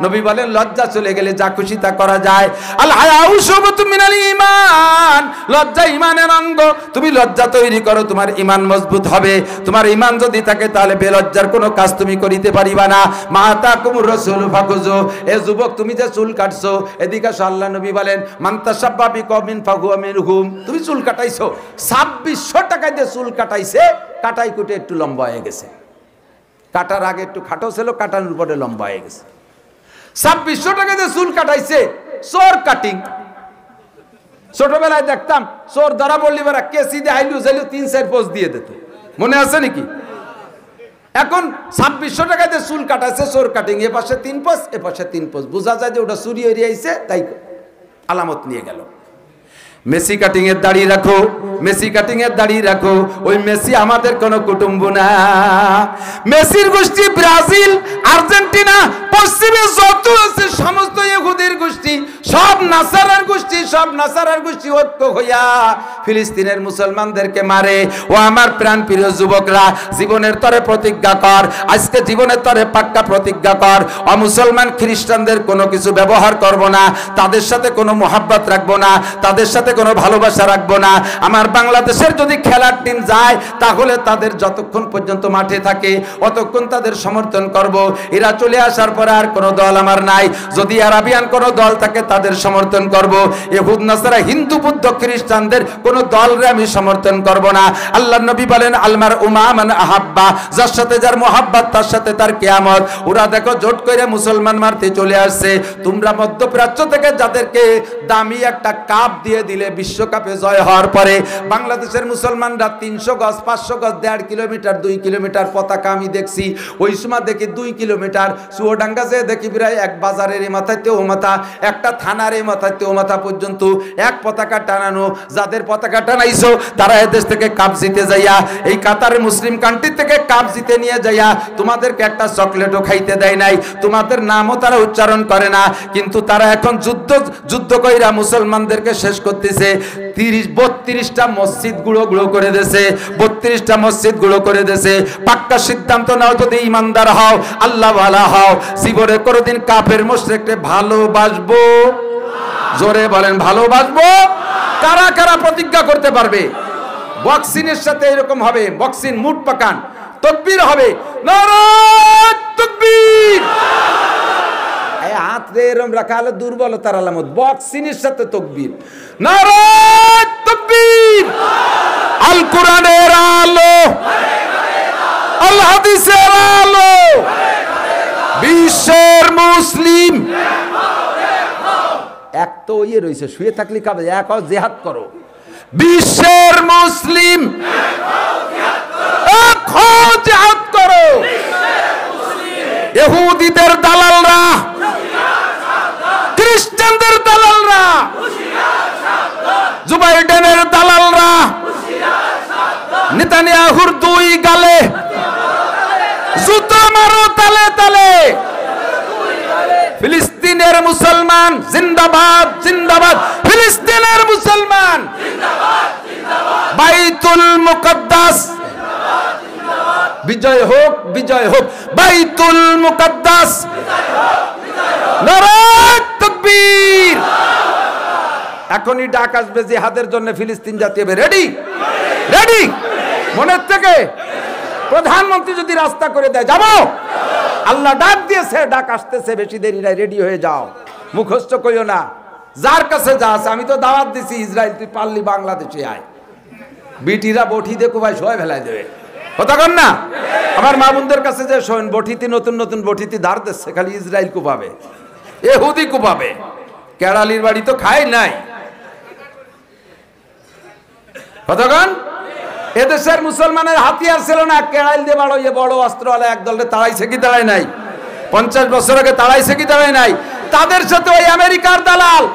নবী বলেন লজ্জা চলে গেলে যা খুশি তা করা যায়। আল হায়াউ শুবতুম মিনাল ঈমান, লজ্জা ঈমানের অঙ্গ। তুমি লজ্জা তৈরি করো, তোমার ঈমান মজবুত হবে। তোমার ঈমান যদি থাকে তাহলে বেলজ্জার কোনো কাজ তুমি করিতে পারিবা না। মাতাকুমুর রাসূল ফাকুজু, এ যুবক তুমি যে চুল কাটছো, এদিকে আল্লাহ নবী বলেন মান তাশাব্বা বিকওমিন ফাহুয়া মিনহুম। তুমি চুল কাটাইছো, 2600 টাকা দিয়ে চুল কাটাইছে, কাটাই কুটে একটু লম্বা হয়ে গেছে। কাটার আগে একটু খাটো ছিল, কাটার উপরে লম্বা হয়ে গেছে। 2600 টাকা দিয়ে চুল কাটাইছে, চোর কাটিং। ছোটবেলায় দেখতাম চোর ধরা পড়লি বেড়া কেসি দিয়ে আইলু যাইলু 3-4 পোজ দিয়ে দিত, মনে আছে নাকি? এখন 2600 টাকা দিয়ে চুল কাটাইছে চোর কাটিং, এ পাশে 3 পোজ, এ পাশে 3 পোজ, বোঝা যায় যে ওটা চুরি হয়ে আইছে, তাই আলামত নিয়ে গেল। মেসি কাটিং এর দাড়ি রাখো, মেসি কাটিং এর দাড়ি রাখো, ওই মেসি আমাদের কোনো কুটুম্ব না। মেসির গোষ্ঠী ব্রাজিল, আর্জেন্টিনা, পশ্চিমে যত আছে সমস্ত ইহুদির গোষ্ঠী, সব নাসারার গোষ্ঠী, সব নাসারার গোষ্ঠী ঐক্য হইয়া ফিলিস্তিনের মুসলমানদেরকে মারে। ও আমার প্রাণ প্রিয় যুবকরা, জীবনের তরে প্রতিজ্ঞা কর, আজকে জীবনের তরে পাক্কা প্রতিজ্ঞা কর, অমুসলমান খ্রিস্টানদের কোনো কিছু ব্যবহার করব না, তাদের সাথে কোনো মোহাব্বত রাখবো না, তাদের সাথে কোনো ভালোবাসা রাখবো না। আমার বাংলাদেশের যদি খেলার টিম যায়, তাহলে তাদের যতক্ষণ পর্যন্ত মাঠে থাকে অতক্ষণ তাদের সমর্থন করব। এরা চলে আসার পরে আর কোনো দল আমার নাই। যদি আরাবিয়ান কোনো দল থাকে তাদের সমর্থন করব। ইহুদ নাসারা, হিন্দু বৌদ্ধ খ্রিস্টানদের কোনো দলরে আমি সমর্থন করব না। আল্লাহর নবী বলেন আলমার উমা মান আহাব্বা, যার সাথে যার মোহাব্বত তার সাথে তার কিয়ামত। ওরা দেখো জোট করে মুসলমান মারতে চলে আসছে। তোমরা মধ্যপ্রাচ্য থেকে যাদেরকে দামি একটা কাপ দিয়ে দিলে বিশ্বকাপে জয় হওয়ার পরে, বাংলাদেশের মুসলমানরা 300 গজ, 500 গজ, 1.5 কিলোমিটার, 2 কিলোমিটার পতাকা আমি দেখছি। ওই সময় দেখি 2 কিলোমিটার, চুয়াডাঙ্গা যে দেখি প্রায় এক বাজারের এ মাথাতে ও মাথা, একটা থানার এ মাথাতে ও মাথা পর্যন্ত এক পতাকা টানানো। যাদের পতাকা টানাইছো তারা এদেশ থেকে কাপ জিতে যাইয়া, এই কাতারের মুসলিম কান্ট্রি থেকে কাপ জিতে নিয়ে যাইয়া তোমাদেরকে একটা চকলেটও খাইতে দেয় নাই, তোমাদের নামও তারা উচ্চারণ করে না। কিন্তু তারা এখন যুদ্ধ কইরা মুসলমানদেরকে শেষ করতেছে। 32টা মসজিদ গুঁড়ো গুঁড়ো করে দেছে, 32টা মসজিদ গুঁড়ো করে দেছে। পাক্কা সিদ্ধান্ত নাও, যদি ইমানদার হও, আল্লাহ ওয়ালা হও, জীবনে কোনোদিন কাফের মুশরিককে ভালোবাসবো। জোরে বলেন ভালোবাসবো। কারা কারা প্রতিজ্ঞা করতে পারবে? বক্সিনের সাথে এরকম হবে, বক্সিন মুট পাকান, তাকবীর হবে, নারায়ে তাকবীর। এই হাত এরকম রাখা হলো দুর্বলতার আলামত। বক্সিনের সাথে তাকবীর, নারায়ে তাকবীর। আল কোরআনের আলো, আল হাদিসের আলো, বিশ্বের মুসলিম এক তো ইয়ে রয়েছে, শুয়ে থাকলে কাবে, এক হও জেহাদ করো। বিশ্বের মুসলিম এক হও জেহাদ করো। ইহুদিদের দালালরা, খ্রিস্টানদের দালালরা, জো বাইডেনের দালালরা, নেতানিয়াহুর দুই গালে জুতো মারো তালে তালে। ফিলিস্তিনের মুসলমান জিন্দাবাদ জিন্দাবাদ, ফিলিস্তিনের মুসলমান বাইতুল মুকদ্দাস বিজয় হোক বিজয় হোক, বাইতুল মুকদ্দাস নারায়ে তাকবীর। এখনই ডাক আসবে জিহাদের জন্য, ফিলিস্তিন জাতীয় রেডি রেডি। মনের থেকে প্রধানমন্ত্রী যদি রাস্তা করে দেয় যাবো, আল্লাহ ডাক দিয়েছে, ডাক আসতেছে, বেশি দেরি নাই, রেডি হয়ে যাও। মুখস্থ কইও না, যার কাছে যা আছে। আমি তো দাওয়াত দিছি, ইসরায়েল তুই পারলি বাংলাদেশে আয়। বিটিরা বটি দেখো ভাই সবাই ফেলাই দেবে, কথা কন না। আমার মা বোনদের কাছে যে শোন, বটিতে নতুন নতুন বটিতে ধার দিচ্ছে, খালি ইসরায়েল কুপাবে, এহুদি কুপাবে। কেরালির বাড়ি তো খায় নাই, কথা কন। এদেশের মুসলমানের হাতিয়ার ছিল না, কেরাইল দিয়ে বড় বড় অস্ত্রওয়ালা একদলে তাড়াইছে কি তাড়াই নাই? 50 বছর আগে তাড়াইছে কি তাড়াই নাই? তাদের সাথে ওই আমেরিকার দালাল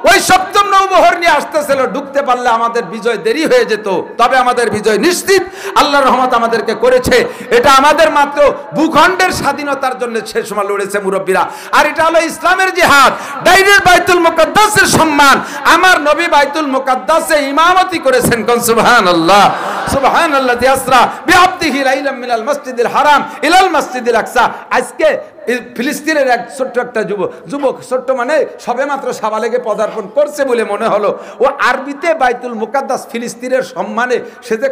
ওই সপ্তম নৌবহর নিয়ে আসতেছিল। ঢুকতে পারলে আমাদের বিজয় দেরি হয়ে যেত, তবে আমাদের বিজয় নিশ্চিত। আল্লাহর রহমত আমাদেরকে করেছে। এটা আমাদের মাত্র ভূখণ্ডের স্বাধীনতার জন্য সে সময় লড়েছে মুরব্বীরা। আর এটা হলো ইসলামের জিহাদ। ডাইরেক্ট বাইতুল মুকদ্দাসের সম্মান। আমার নবী বাইতুল মুকদ্দাসে ইমামতি করেছেন, কোন সুবহানাল্লাহ। সুবহানাল্লাহ ইয়াসরা বিআবদিহি লাইলাম মিনাল মসজিদিল হারাম ইলাল মসজিদিল আকসা। আজকে ফিলিস্তিনের এক ছোট্ট একটা যুবক, ছোট্ট মানে সবেমাত্র সাবালেগে পদার্পণ করছে বলে মনে হলো, ও আরবিতে বাইতুল মুকদ্দাস ফিলিস্তিনের সম্মানে সে যে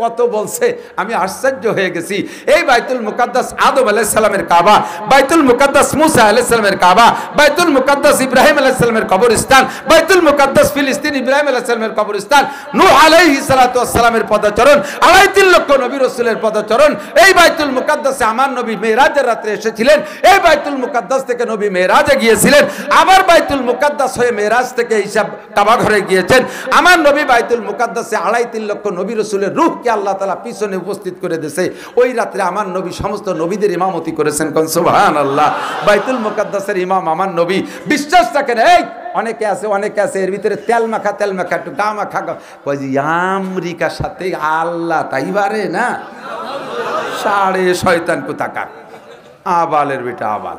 কত বলছে, আমি আশ্চর্য হয়ে গেছি। এই বাইতুল মুকদ্দাস আদম আলাইহিস সালামের কাবা, বাইতুল মুকদ্দাস মুসা আলাইহিস সালামের কাবা, বাইতুল মুকদ্দাস ইব্রাহিম আলাইহিস সালামের কবরস্থান, বাইতুল মুকদ্দাস ফিলিস্তিন ইব্রাহিম আলাইহিস সালামের কবরস্থান, নূহ আলাইহিস সালাতু ওয়াস সালামের পদচরণ, 3.5 লক্ষ নবী রাসূলের পদচরণ। এই বাইতুল মুকদ্দাসে আমার নবী মেরাজের রাতে এসেছিলেন। এই বাইতুল মুকদ্দাস থেকে নবী মেরাজে গিয়েছিলেন, আবার বাইতুল মুকদ্দাস হয়ে মেরাজ থেকে হিসাব কাবা ঘরে গিয়েছেন। আমার নবী বাইতুল মুকদ্দাসে 3.5 লক্ষ নবী রাসূলের রূহকে আল্লাহ তাআলা পিছনে উপস্থিত করে দিয়েছে। ওই রাতে আমার নবী সমস্ত নবীদের ইমামতি করেছেন, কোন সুবহানাল্লাহ। বাইতুল মুকদ্দাসের ইমাম আমার নবী। বিশ্বাস রাখেন, এই অনেকে আছে এর ভিতরে তেল মাখা একটু গা মাখা কয় যে আমেরিকার সাথে আল্লাহ তাই বারে না, সাড়ে শয়তান কোথাকার আবালের বেটা আবাল।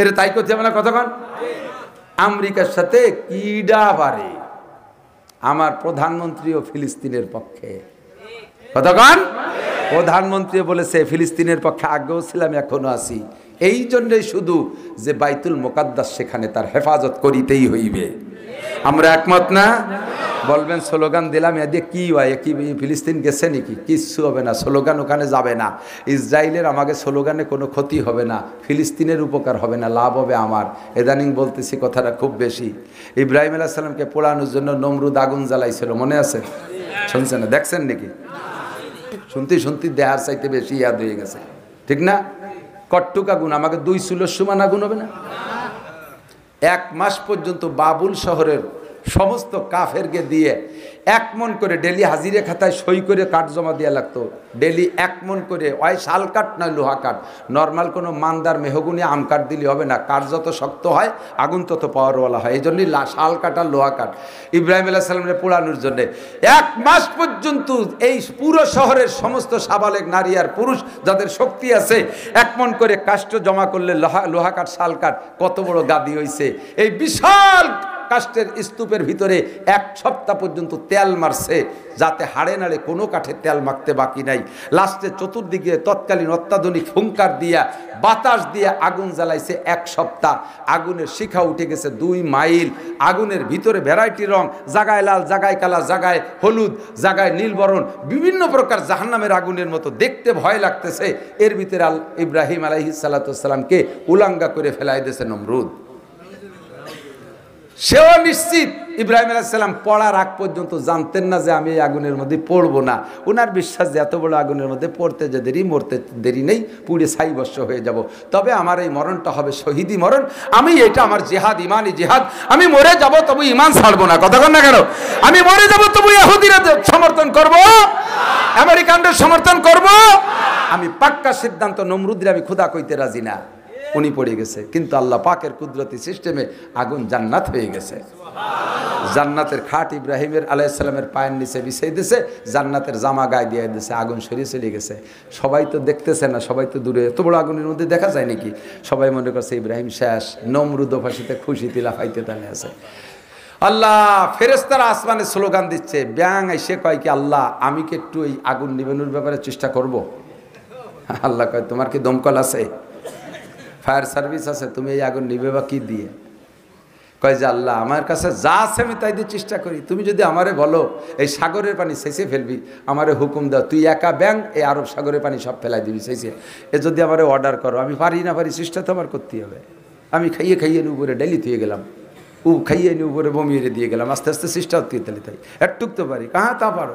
এর তাই করতে হবে না, কতক্ষণ আমেরিকার সাথে কিডা বারে। আমার প্রধানমন্ত্রীও ফিলিস্তিনের পক্ষে, কতক্ষণ প্রধানমন্ত্রী বলেছে ফিলিস্তিনের পক্ষে, আগেও ছিলাম এখনো আছি। এই জন্যই শুধু যে বাইতুল মুকদ্দাস সেখানে তার হেফাজত করিতেই হইবে। আমরা একমত না? বলবেন স্লোগান দিলাম, এদিকে কি হয়, কি ফিলিস্তিন গেছে নাকি? কিচ্ছু হবে না, স্লোগান ওখানে যাবে না। ইসরায়েলের আমাকে স্লোগানে কোনো ক্ষতি হবে না, ফিলিস্তিনের উপকার হবে না, লাভ হবে আমার। ইদানিং বলতেছি কথাটা খুব বেশি। ইব্রাহিম আলাইহিস সালামকে পোড়ানোর জন্য নমরুদ আগুন জ্বালাইছিল, মনে আছে? শুনছেন না, দেখছেন নাকি? শুনতে দেহার চাইতে বেশি ইয়াদ হয়ে গেছে, ঠিক না? কট্টুক আগুন আমাকে 2 চুলোর সমান আগুন হবে না? 1 মাস পর্যন্ত বাবুল শহরের সমস্ত কাফেরকে দিয়ে 1 মণ করে ডেলি হাজিরে খাতায় সই করে কাঠ জমা দেওয়া লাগতো। ডেলি 1 মণ করে, ওই শাল কাঠ নয় লোহা কাঠ, নর্মাল কোনো মানদার মেহগুনি আম কাঠ দিলে হবে না। কাঠ যত শক্ত হয় আগুন তত পাওয়ারওয়ালা হয়, এই জন্যই শাল কাঠ আর লোহা কাঠ। ইব্রাহিম আলাইহিস সালামের পোড়ানোর জন্যে 1 মাস পর্যন্ত এই পুরো শহরের সমস্ত সাবালেক নারী আর পুরুষ যাদের শক্তি আছে 1 মণ করে কাষ্ঠ জমা করলে লোহা কাঠ শাল কাঠ কত বড় গাদি হয়েছে। এই বিশাল কাষ্ঠের স্তূপের ভিতরে 1 সপ্তাহ পর্যন্ত তেল মারছে, যাতে হাড়ে নাড়ে কোনো কাঠে তেল মাখতে বাকি নাই। লাস্টে চতুর্দিকে তৎকালীন অত্যাধুনিক হুঙ্কার দিয়া বাতাস দিয়ে আগুন জ্বালাইছে 1 সপ্তাহ। আগুনের শিখা উঠে গেছে 2 মাইল। আগুনের ভিতরে ভ্যারাইটি রং, জায়গায় লাল, জায়গায় কালা, জায়গায় হলুদ, জায়গায় নীলবরণ, বিভিন্ন প্রকার জাহান্নামের আগুনের মতো দেখতে ভয় লাগতেছে। এর ভিতরে ইব্রাহিম আলাইহিস সালাতু ওয়াস সালামকে উলাঙ্গা করে ফেলাই দিয়েছে নমরুদ। সেও নিশ্চিত ইব্রাহিম আলাইহিস সালাম পড়ার আগ পর্যন্ত জানতেন না যে আমি এই আগুনের মধ্যে পড়বো না। ওনার বিশ্বাস যে এত বড় আগুনের মধ্যে পড়তে যে দেরি, মরতে দেরি নেই, পুড়ে ছাই ভস্ম হয়ে যাব। তবে আমার এই মরণটা হবে শহীদি মরণ, আমি এটা আমার জিহাদ, ইমানি জিহাদ, আমি মরে যাব তবু ইমান ছাড়বো না। কথা বল না কেন? আমি মরে যাব তবু ইহুদিরা সমর্থন করব, আমেরিকানদের সমর্থন করব। আমি পাক্কা সিদ্ধান্ত, নমরুদের আমি খোদা কইতে রাজি না। উনি পড়ে গেছে, কিন্তু আল্লাহ পাকের কুদরতি সিস্টেমে আগুন জান্নাত হয়ে গেছে। জান্নাতের খাট ইব্রাহিমের আলাইহিস সালামের পায়ের নিচে বিছাই দিয়েছে, জান্নাতের জামা গায়ে দিয়ে দিয়েছে, আগুন সরিয়ে চলে গেছে। সবাই তো দেখতেছে না, সবাই তো দূরে, এত বড় আগুনের মধ্যে দেখা যায় নাকি? সবাই মনে করছে ইব্রাহিম শেষ, নমরুদ ফাঁসিতে খুশিতে লাফাইতে তালে আছে। আল্লাহ ফেরেশতারা আসমানে স্লোগান দিচ্ছে, ব্যাং এসে কয় কি আল্লাহ আমি কি একটু এই আগুন নিবানোর ব্যাপারে চেষ্টা করব? আল্লাহ কয় তোমার কি দমকল আছে, ফায়ার সার্ভিস আছে, তুমি এই আগুন নিবে বা কি দিয়ে? কয় যে আল্লাহ আমার কাছে যা আছে আমি তাই দিয়ে চেষ্টা করি, তুমি যদি আমারে বলো এই সাগরের পানি শেষে ফেলবি, আমারে হুকুম দাও, তুই একা ব্যাং এই আরব সাগরের পানি সব ফেলাই দিবি শেষে, এ যদি আমারে অর্ডার করো, আমি পারি না পারি, চেষ্টা তো আমার করতেই হবে। আমি খাইয়ে খাইয়ে উপরে ডেলি থুয়ে গেলাম, খাইয়ে উপরে বমিয়ে দিয়ে গেলাম, আস্তে আস্তে চেষ্টা হতে তাহলে তাই একটুক তো পারি, কাহা তা পারো,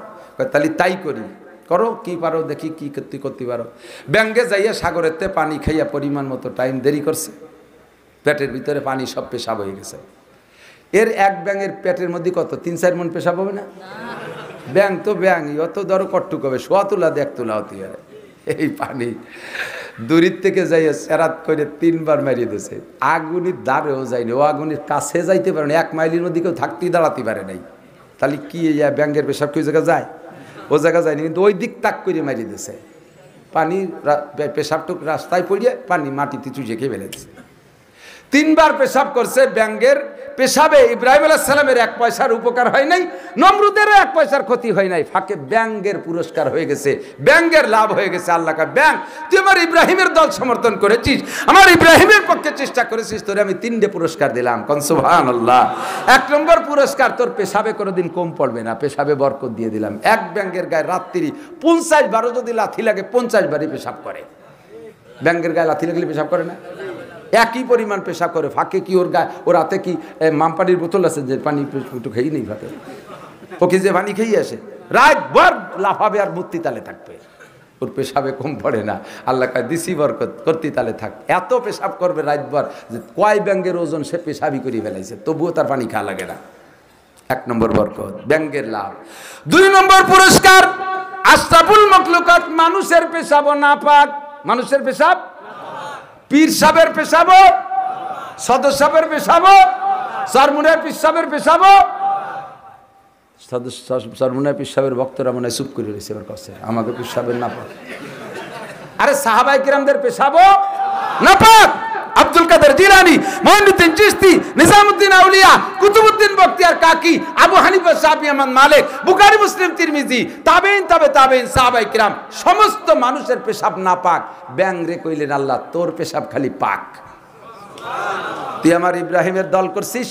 তাহলে তাই করি, করো কি পারো দেখি কি তুই করতে পারো। ব্যাঙ্গে যাইয়া সাগরেতে পানি খাইয়া পরিমাণ মতো টাইম দেরি করছে, পেটের ভিতরে পানি সব পেশাব হয়ে গেছে। এর এক ব্যাঙের পেটের মধ্যে কত 3-4 মণ পেশাব হবে না? ব্যাং তো ব্যাং, অত ধরো কট্টুক হবে, সোয়া তোলা দেখ তোলা হতে পারে। এই পানি দূরের থেকে যাইয়া সেরাত করে 3 বার মারিয়ে দিয়েছে, আগুনের দ্বারেও যায়নি, ও আগুনের কাছে যাইতে পারে না, 1 মাইলের মধ্যে কেউ থাকতেই দাঁড়াতে পারে নাই। তাহলে কি ব্যাঙ্গের পেশাব কেউ জায়গা যায়? ও জায়গা যায়নি, কিন্তু ওই দিক তাক করে মারিয়ে দিয়েছে, পানি পেশাবটুক রাস্তায় পড়িয়ে পানি মাটিতে চুষে খেয়ে ফেলে দিয়েছে। 3 বার পেশাব করছে, ব্যাঙ্গের পেশাবে ইব্রাহিম আলাইহিস সালামের 1 পয়সার উপকার হয় নাই, নমরুদেরও 1 পয়সার ক্ষতি হয় নাই, ফাঁকে ব্যাঙ্গের পুরস্কার হয়ে গেছে, ব্যাঙ্গের লাভ হয়ে গেছে। আল্লাহ কা ব্যাং, তুই আমার ইব্রাহিমের দল সমর্থন করেছিস, আমার ইব্রাহিমের পক্ষে চেষ্টা করেছিস, তোরে আমি 3টে পুরস্কার দিলাম। কোন সুবহানাল্লাহ। 1 নম্বর পুরস্কার, তোর পেশাবে কোনোদিন কম পড়বে না, পেশাবে বরকত দিয়ে দিলাম। এক ব্যাঙ্গের গায়ে রাত্রি 50 বারও যদি লাথি লাগে 50 বারই পেশাব করে। ব্যাঙ্গের গায়ে লাথি লাগলে পেশাব করে না? একই পরিমাণ পেশাব করে, ফাঁকে কি ওর গায়ে, ওর হাতে কি মামপানির বোতল আছে যে পানি একটু খেয়ে নেই ফাঁকে, ওকে যে পানি খেয়ে আসে, রাত ভর লাফাবে আর মূর্তি তালে থাকবে, ওর পেশাবে কম পড়ে না। আল্লাহ কায় দিসি বরকত, করতে তালে থাক, এত পেশাব করবে রাতভর যে কয় ব্যাঙ্গের ওজন সে পেশাবই করে ফেলাইছে, তবুও তার পানি খাওয়া লাগে না। 1 নম্বর বরকত, ব্যাঙ্গের লাভ। 2 নম্বর পুরস্কার, আশরাফুল মাখলুকাত, মানুষের পেশাবও নাপাক, মানুষের পেশাব, পীর সাহেবের পেশাবো, সদস্য সাহেবের পেশাবো, সরমুনের পীর সাহেবের পেশাবো, সরমুনের পীর সাহেবের ভক্তরা মনে হয় চুপ করে রয়েছে ওর কাছে, আমাকে পীর সাহেবের না পাক। আরে সাহাবায়ে কিরামদের পেশাবো না পাক, আব্দুল কাদের জিলানী, মুঈনুদ্দিন চিশতি, নিজামুদ্দিন আউলিয়া, কুতুবউদ্দিন বখতিয়ার কাকি, আবু হানিফা, শাফি, আহমদ, মালিক, বুখারী, মুসলিম, তিরমিজি, তাবেঈন, তাবেঈন, সাহাবায়ে কিরাম, সমস্ত মানুষের পেশাব না পাক। ব্যাং রে কইলেন আল্লাহ তোর পেশাব খালি পাক। তুই আমার ইব্রাহিমের দল করছিস,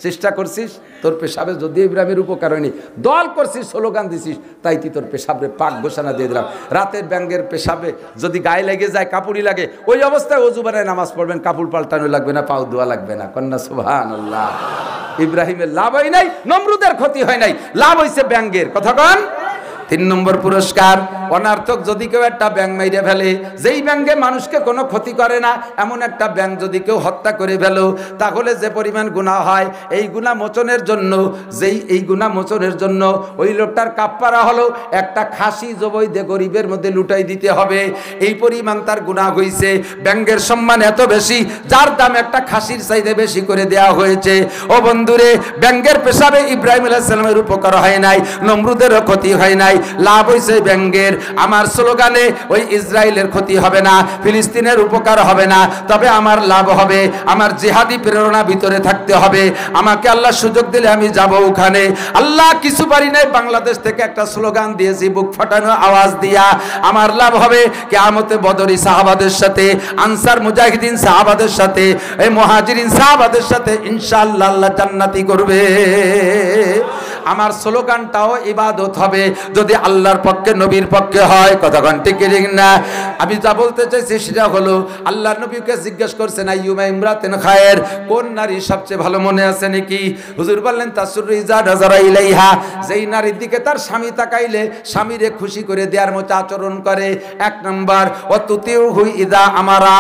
চেষ্টা করছিস, তোর পেশাবে যদি ইব্রাহিমের উপকার হয়নি, দল করছিস, স্লোগান দিছিস, তাই তুই তোর পেশাবে পাক ঘোষণা দিয়ে দিলাম। রাতের ব্যাঙ্গের পেশাবে যদি গায়ে লেগে যায়, কাপড়ই লাগে, ওই অবস্থায় ওযু বানায় নামাজ পড়বেন, কাপড় পাল্টানো লাগবে না, পাও ধোয়া লাগবে না। কন্যা সুবহানাল্লাহ। ইব্রাহিমের লাভ হয় নাই, নমরুদের ক্ষতি হয় নাই, লাভ হয়েছে ব্যাঙ্গের। কথা কন। 3 নম্বর পুরস্কার, অনার্থক যদি কেউ একটা ব্যাং মাইরে ফেলে, যেই ব্যাঙ্গে মানুষকে কোনো ক্ষতি করে না, এমন একটা ব্যাং যদি কেউ হত্যা করে ফেলো, তাহলে যে পরিমাণ গুনাহ হয়, এই গুনাহ মোচনের জন্য, এই গুনাহ মোচনের জন্য ওই লোকটার কাফফারা হলো একটা খাসি জবাই দিয়ে গরিবের মধ্যে লুটাই দিতে হবে, এই পরিমাণ তার গুনাহ হইছে। ব্যাঙ্গের সম্মান এত বেশি, যার দাম একটা খাসির চাইতে বেশি করে দেওয়া হয়েছে। ও বন্ধুরে, ব্যাঙ্গের পেশাবে ইব্রাহিম আলাইহিস সালামের উপকার হয় নাই, নমরুদেরও ক্ষতি হয় নাই, লাভ হয়েছে ব্যাঙ্গের। আমার স্লোগানে ওই ইসরায়েলের ক্ষতি হবে না, ফিলিস্তিনের উপকার হবে না, তবে আমার লাভ হবে। আমার জিহাদি প্রেরণা ভিতরে থাকতে হবে, আমাকে আল্লাহ সুযোগ দিলে আমি যাব ওখানে। আল্লাহ কিছু পারি নাই, বাংলাদেশ থেকে একটা স্লোগান দিয়েছি বুক ফাটানো আওয়াজ দিয়া, আমার লাভ হবে কিয়ামতে বদরি সাহাবাদের সাথে, আনসার মুজাহিদিন সাহাবাদের সাথে, এই মুহাজিরিন সাহাবাদের সাথে ইনশাআল্লাহ আল্লাহ জান্নাতি করবে। আমার স্লোগানটাও ইবাদত হবে যদি আল্লাহর পক্ষে নবীর পক্ষে হয়। কতক্ষণ ঠিক না? আমি যা বলতে চাইছি সেটা হলো আল্লাহর নবীকে জিজ্ঞেস করছেন আইয়ুমা ইমরাতিন খায়ের, কোন নারী সবচেয়ে ভালো, মনে আছে নাকি? হুজুর বললেন তাসুরু ইজা নাযারা ইলাইহা, যেই নারীর দিকে তার স্বামী তাকাইলে স্বামীরে খুশি করে দেওয়ার মতো আচরণ করে। এক নাম্বার ওয়া তুতিউহু ইযা আমারা,